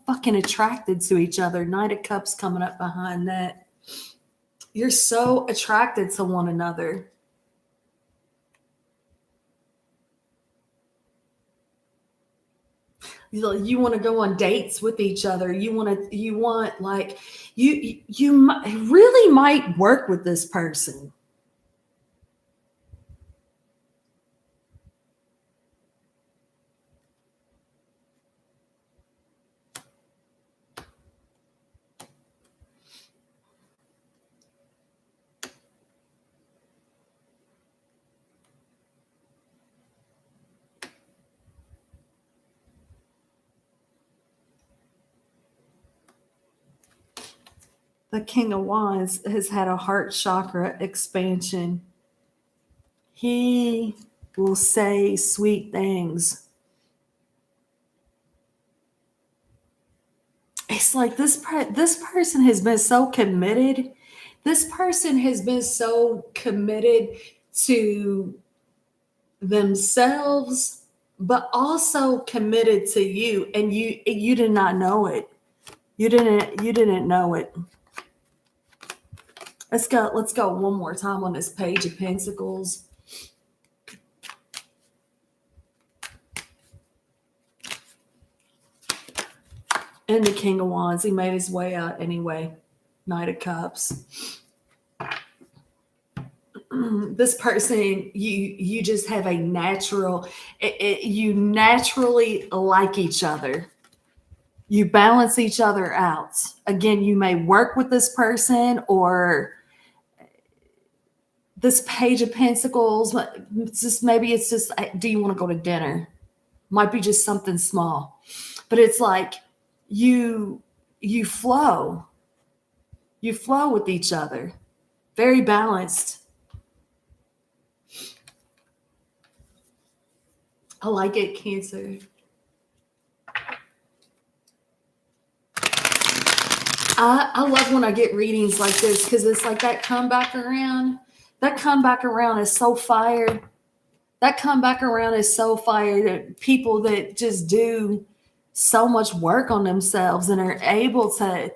Speaker 1: fucking attracted to each other. Knight of Cups coming up behind that. You're so attracted to one another. You want to go on dates with each other. You want like you really might work with this person. The King of Wands has had a heart chakra expansion. He will say sweet things. It's like this person has been so committed. This person has been so committed to themselves, but also committed to you, and you did not know it. You didn't know it. Let's go one more time on this Page of Pentacles. And the King of Wands. He made his way out anyway. Knight of Cups. This person, you just have a natural, you naturally like each other. You balance each other out. Again, you may work with this person, or this Page of Pentacles, maybe it's just, do you want to go to dinner? Might be just something small, but it's like you flow with each other. Very balanced. I like it, Cancer. I love when I get readings like this, because it's like that comeback around. That comeback around is so fire. That comeback around is so fire. That people that just do so much work on themselves and are able to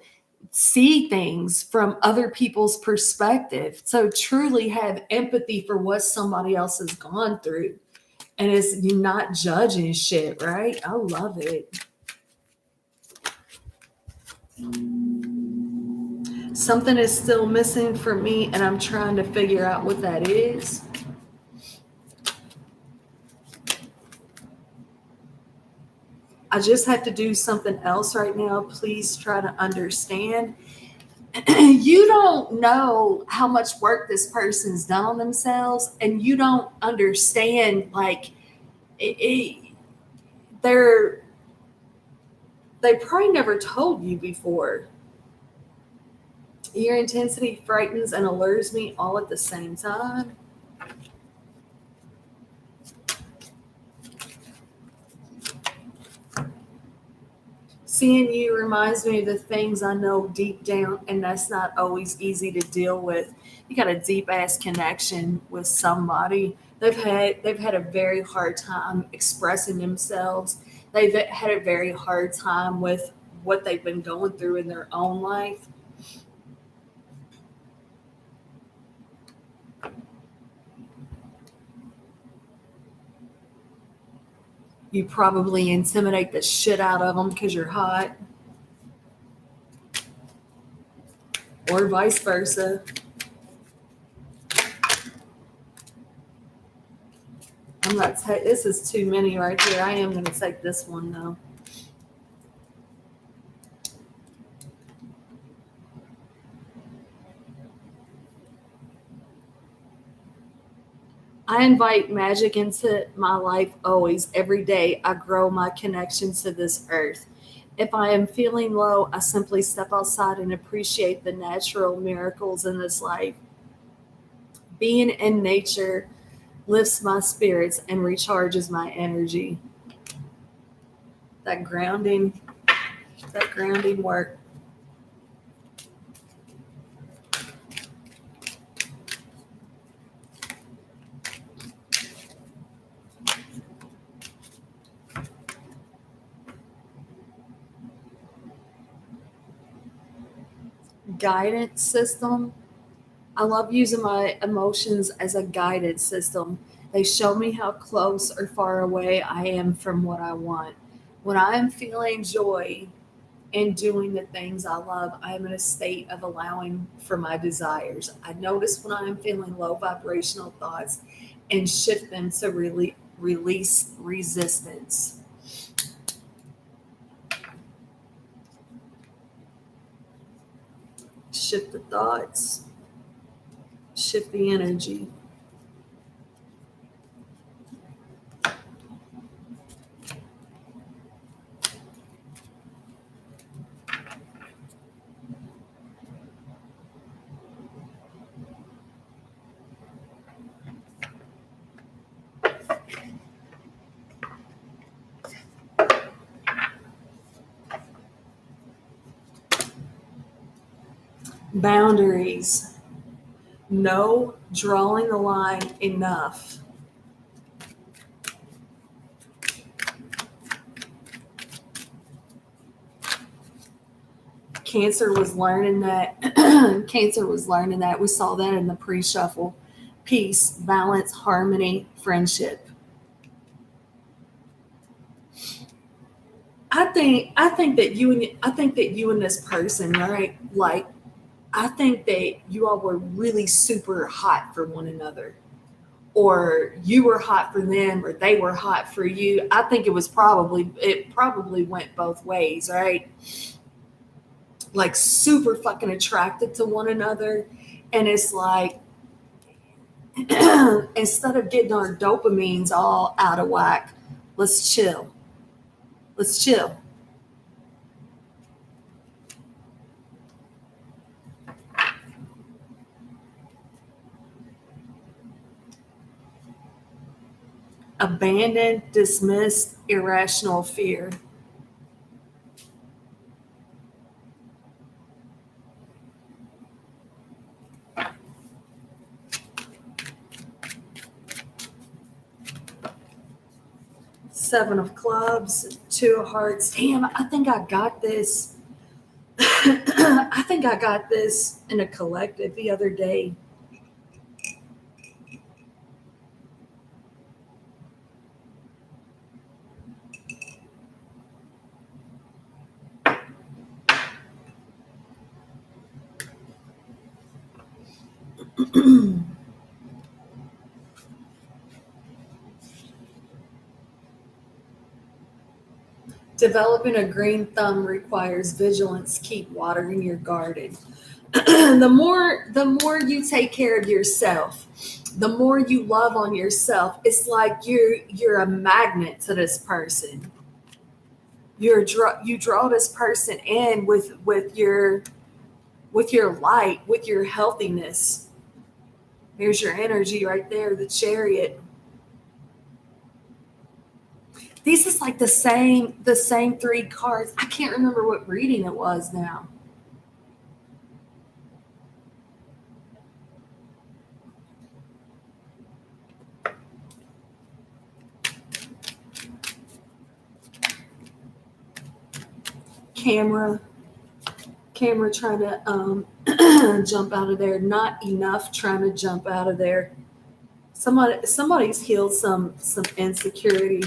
Speaker 1: see things from other people's perspective. So truly have empathy for what somebody else has gone through. And it's you not judging shit, right? I love it. Something is still missing for me, and I'm trying to figure out what that is. I just have to do something else right now. Please try to understand. You don't know how much work this person's done on themselves, and you don't understand, like, they're they probably never told you before. Your intensity frightens and allures me all at the same time. Seeing you reminds me of the things I know deep down, and that's not always easy to deal with. You got a deep ass connection with somebody. They've had a very hard time expressing themselves. They've had a very hard time with what they've been going through in their own life. You probably intimidate the shit out of them because you're hot, or vice versa. I'm not. This is too many right here. I am going to take this one though. I invite magic into my life always. Every day, I grow my connection to this earth. If I am feeling low, I simply step outside and appreciate the natural miracles in this life. Being in nature lifts my spirits and recharges my energy. That grounding, that grounding work. Guidance system. I love using my emotions as a guidance system. They show me how close or far away I am from what I want. When I am feeling joy and doing the things I love, I am in a state of allowing for my desires. I notice when I am feeling low vibrational thoughts and shift them to release resistance. Shift the thoughts, shift the energy. Boundaries. No, drawing the line enough. Cancer was learning that. Cancer was learning that. We saw that in the pre-shuffle. Peace, balance, harmony, friendship. I think that you and this person, right? Like, I think that you all were really super hot for one another, or you were hot for them, or they were hot for you. I think it probably went both ways, right? Like super fucking attracted to one another, and it's like instead of getting our dopamines all out of whack, let's chill. Let's chill. Abandoned, dismissed, irrational fear. 7 of clubs, 2 of hearts. Damn, I think I got this. I think I got this in a collective the other day. Developing a green thumb requires vigilance. Keep watering your garden. The more you take care of yourself, the more you love on yourself. It's like you're a magnet to this person. You draw this person in with your light, with your healthiness. Here's your energy right there, the Chariot. These is like the same three cards. I can't remember what reading it was now. Camera, camera trying to jump out of there. Not enough trying to jump out of there. Somebody's healed some insecurity.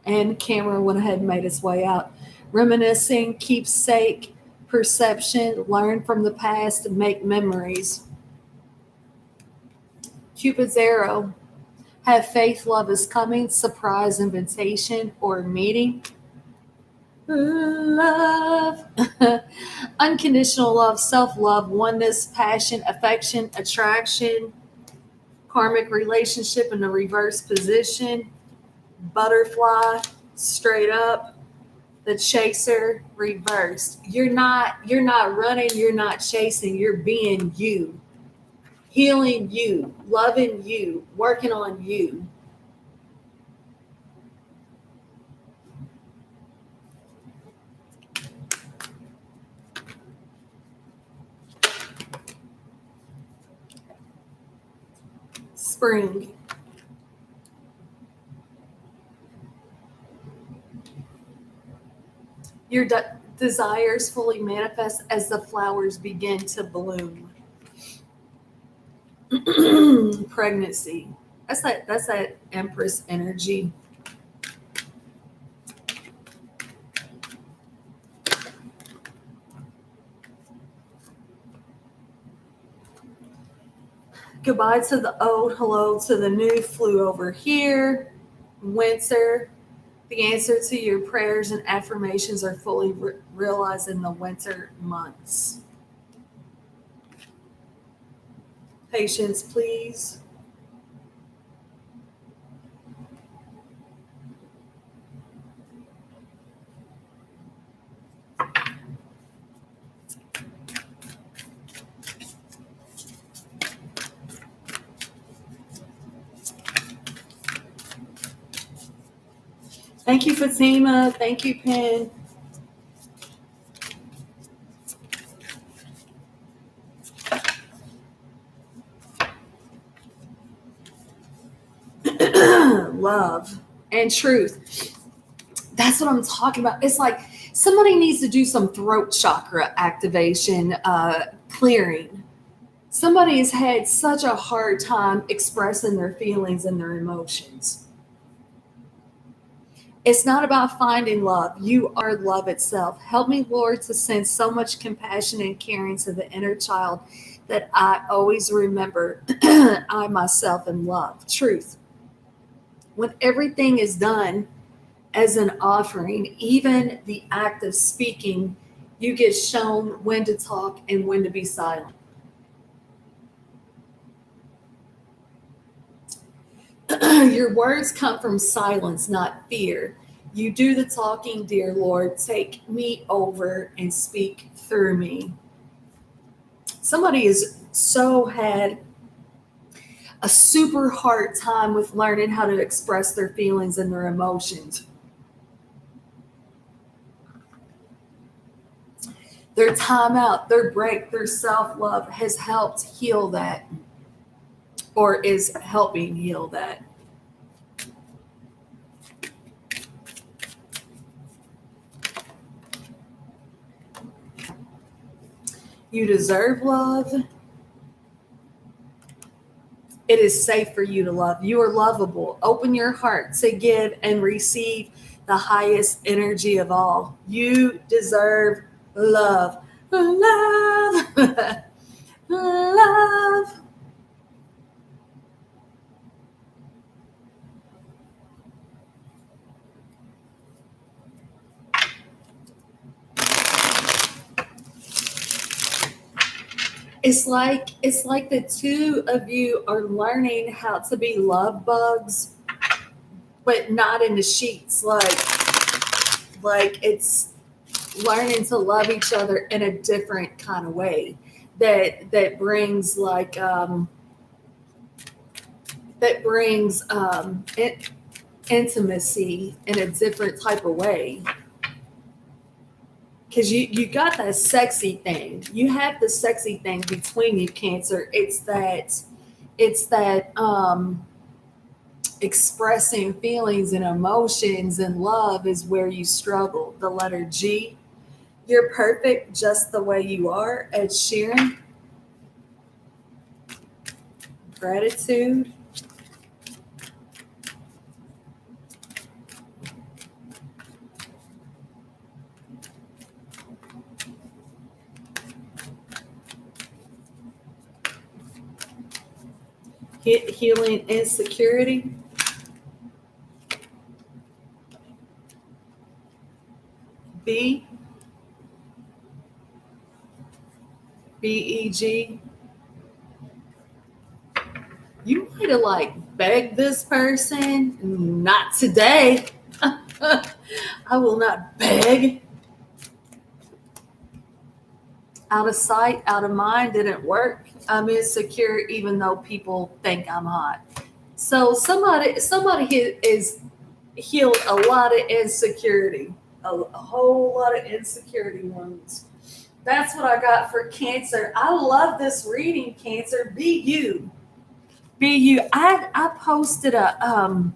Speaker 1: And camera went ahead and made its way out. Reminiscing, keepsake, perception, learn from the past, and make memories. Cupid's arrow, have faith, love is coming, surprise, invitation, or meeting. Love, unconditional love, self love, oneness, passion, affection, attraction, karmic relationship in the reverse position, butterfly, straight up, the chaser, reversed. You're not running, you're not chasing, you're being you, healing you, loving you, working on you. Spring. Your desires fully manifest as the flowers begin to bloom. Pregnancy. That's that Empress energy. Goodbye to the old, hello to the new, flew over here. Winter. The answer to your prayers and affirmations are fully realized in the winter months. Patience, please. Thank you, Fatima. Thank you, Pen. Love and truth. That's what I'm talking about. It's like somebody needs to do some throat chakra activation, clearing. Somebody has had such a hard time expressing their feelings and their emotions. It's not about finding love. You are love itself. Help me, Lord, to send so much compassion and caring to the inner child that I always remember I myself am love. Truth. When everything is done as an offering, even the act of speaking, you get shown when to talk and when to be silent. Your words come from silence, not fear. You do the talking, dear Lord. Take me over and speak through me. Somebody has so had a super hard time with learning how to express their feelings and their emotions. Their time out, their break, their self love has helped heal that or is helping heal that. You deserve love. It is safe for you to love. You are lovable. Open your heart to give and receive the highest energy of all. You deserve love. Love. Love. It's like the two of you are learning how to be love bugs, but not in the sheets. Like it's learning to love each other in a different kind of way that brings intimacy in a different type of way. Because you got that sexy thing. You have the sexy thing between you, Cancer. It's that expressing feelings and emotions and love is where you struggle. The letter G. You're perfect just the way you are. Ed Sheeran. Gratitude. Healing insecurity. B. BEG. You might have begged this person. Not today. I will not beg. Out of sight, out of mind didn't work. I'm insecure even though people think I'm hot. So somebody is healed a lot of insecurity, a whole lot of insecurity wounds. That's what I got for Cancer. I love this reading, Cancer. Be you. Be you. I posted a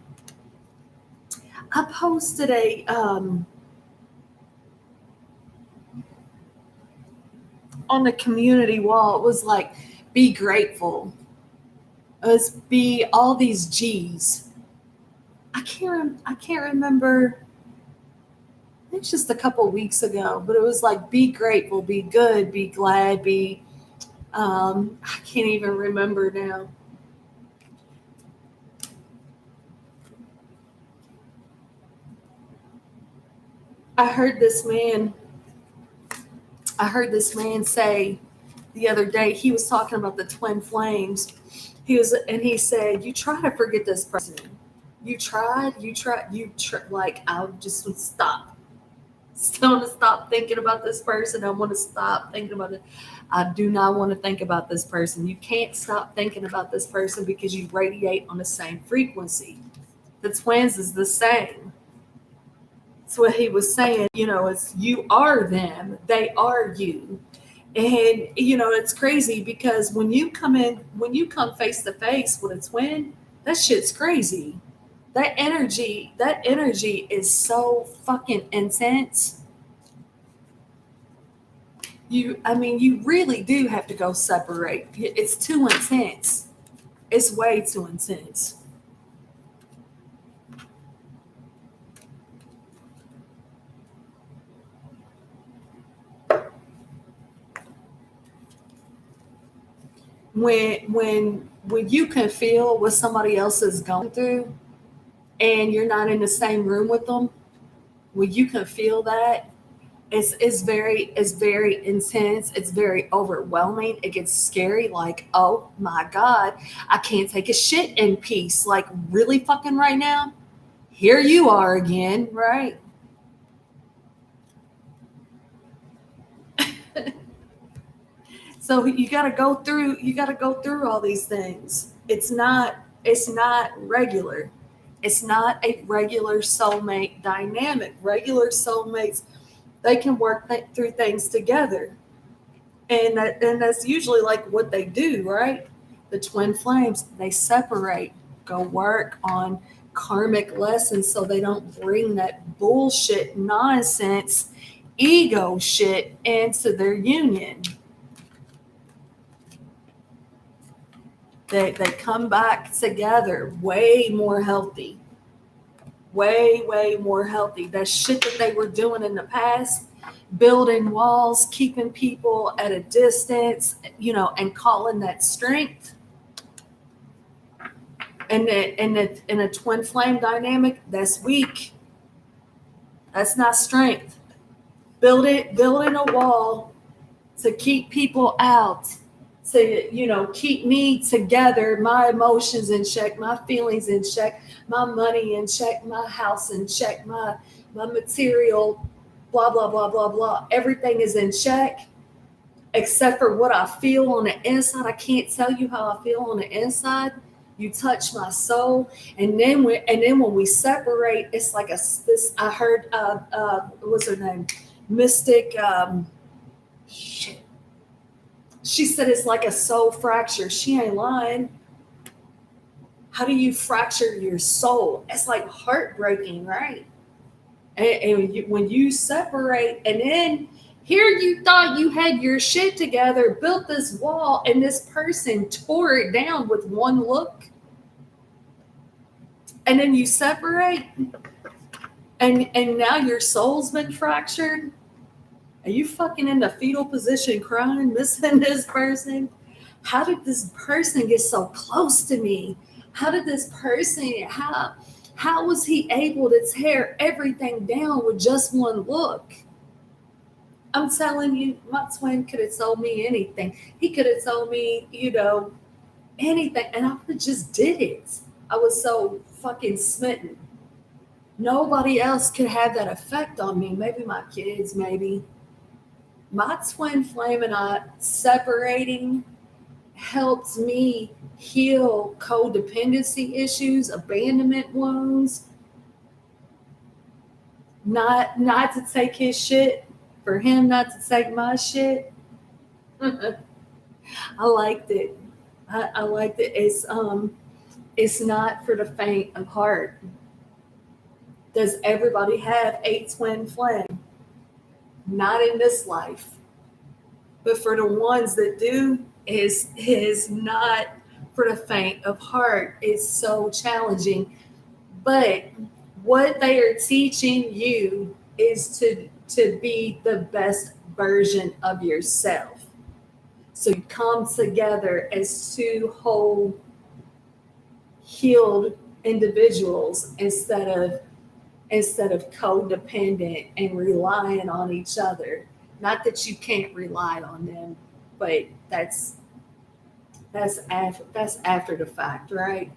Speaker 1: on the community wall. It was like, be grateful. It was be all these G's. I can't remember. It's just a couple weeks ago, but it was like, be grateful, be good, be glad, be I can't even remember now. I heard this man I heard this man say the other day, he was talking about the twin flames. He said, you try to forget this person. Like, I just would stop. I want to stop thinking about this person. I want to stop thinking about it. I do not want to think about this person. You can't stop thinking about this person because you radiate on the same frequency. The twins is the same. That's what he was saying. It's you are them, they are you. And it's crazy because when you come face to face with a twin, that shit's crazy. That energy is so fucking intense. You really do have to go separate. It's too intense. It's way too intense. When you can feel what somebody else is going through and you're not in the same room with them, when you can feel that, it's very intense. It's very overwhelming. It gets scary. Like, oh my god, I can't take a shit in peace. Like, really, fucking right now, here you are again, right? So you got to go through all these things. It's not regular. It's not a regular soulmate dynamic. Regular soulmates, they can work through things together, and that's usually like what they do, right? The twin flames, they separate, go work on karmic lessons so they don't bring that bullshit nonsense ego shit into their union. They come back together way more healthy. Way, way more healthy. That shit that they were doing in the past, building walls, keeping people at a distance, and calling that strength. And in a twin flame dynamic, that's weak. That's not strength. Building a wall to keep people out, to keep me together, my emotions in check, my feelings in check, my money in check, my house in check, my material, blah blah blah blah blah. Everything is in check except for what I feel on the inside. I can't tell you how I feel on the inside. You touch my soul, and then when we separate, it's like this. I heard what's her name, Mystic. Shit. She said it's like a soul fracture. She ain't lying. How do you fracture your soul? It's like heartbreaking, right? And when you separate, and then here you thought you had your shit together, built this wall, and this person tore it down with one look. And then you separate, and now your soul's been fractured. Are you fucking in the fetal position crying, missing this person? How did this person get so close to me? How did this person, how was he able to tear everything down with just one look? I'm telling you, my twin could have told me anything. He could have told me, anything, and I would have just did it. I was so fucking smitten. Nobody else could have that effect on me. Maybe my kids, maybe. My twin flame and I separating helped me heal codependency issues, abandonment wounds. Not to take his shit, for him not to take my shit. I liked it. I liked it. It's not for the faint of heart. Does everybody have a twin flame? Not in this life. But for the ones that do, is not for the faint of heart. It's so challenging. But what they are teaching you is to be the best version of yourself. So you come together as two whole healed individuals instead of codependent and relying on each other. Not that you can't rely on them, but that's after the fact, right?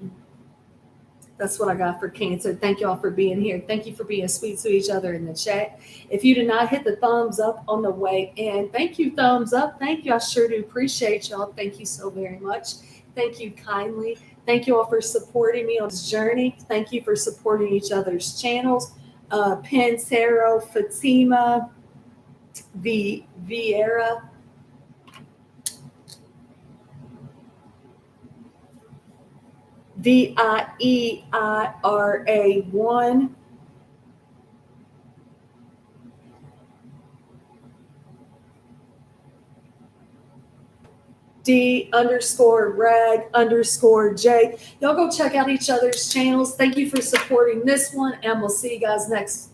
Speaker 1: That's what I got for Cancer. Thank y'all for being here. Thank you for being sweet to each other in the chat. If you did not hit the thumbs up on the way in, thank you, thumbs up. Thank you. I sure do appreciate y'all. Thank you so very much. Thank you kindly. Thank you all for supporting me on this journey. Thank you for supporting each other's channels. Pen Tarot, Fatima, Vieira, Vieira1, D_rag_J. Y'all go check out each other's channels. Thank you for supporting this one, and we'll see you guys next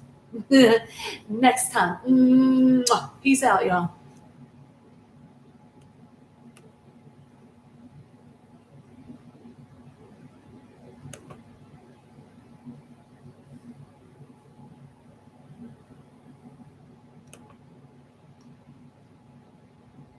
Speaker 1: time. Peace out, y'all.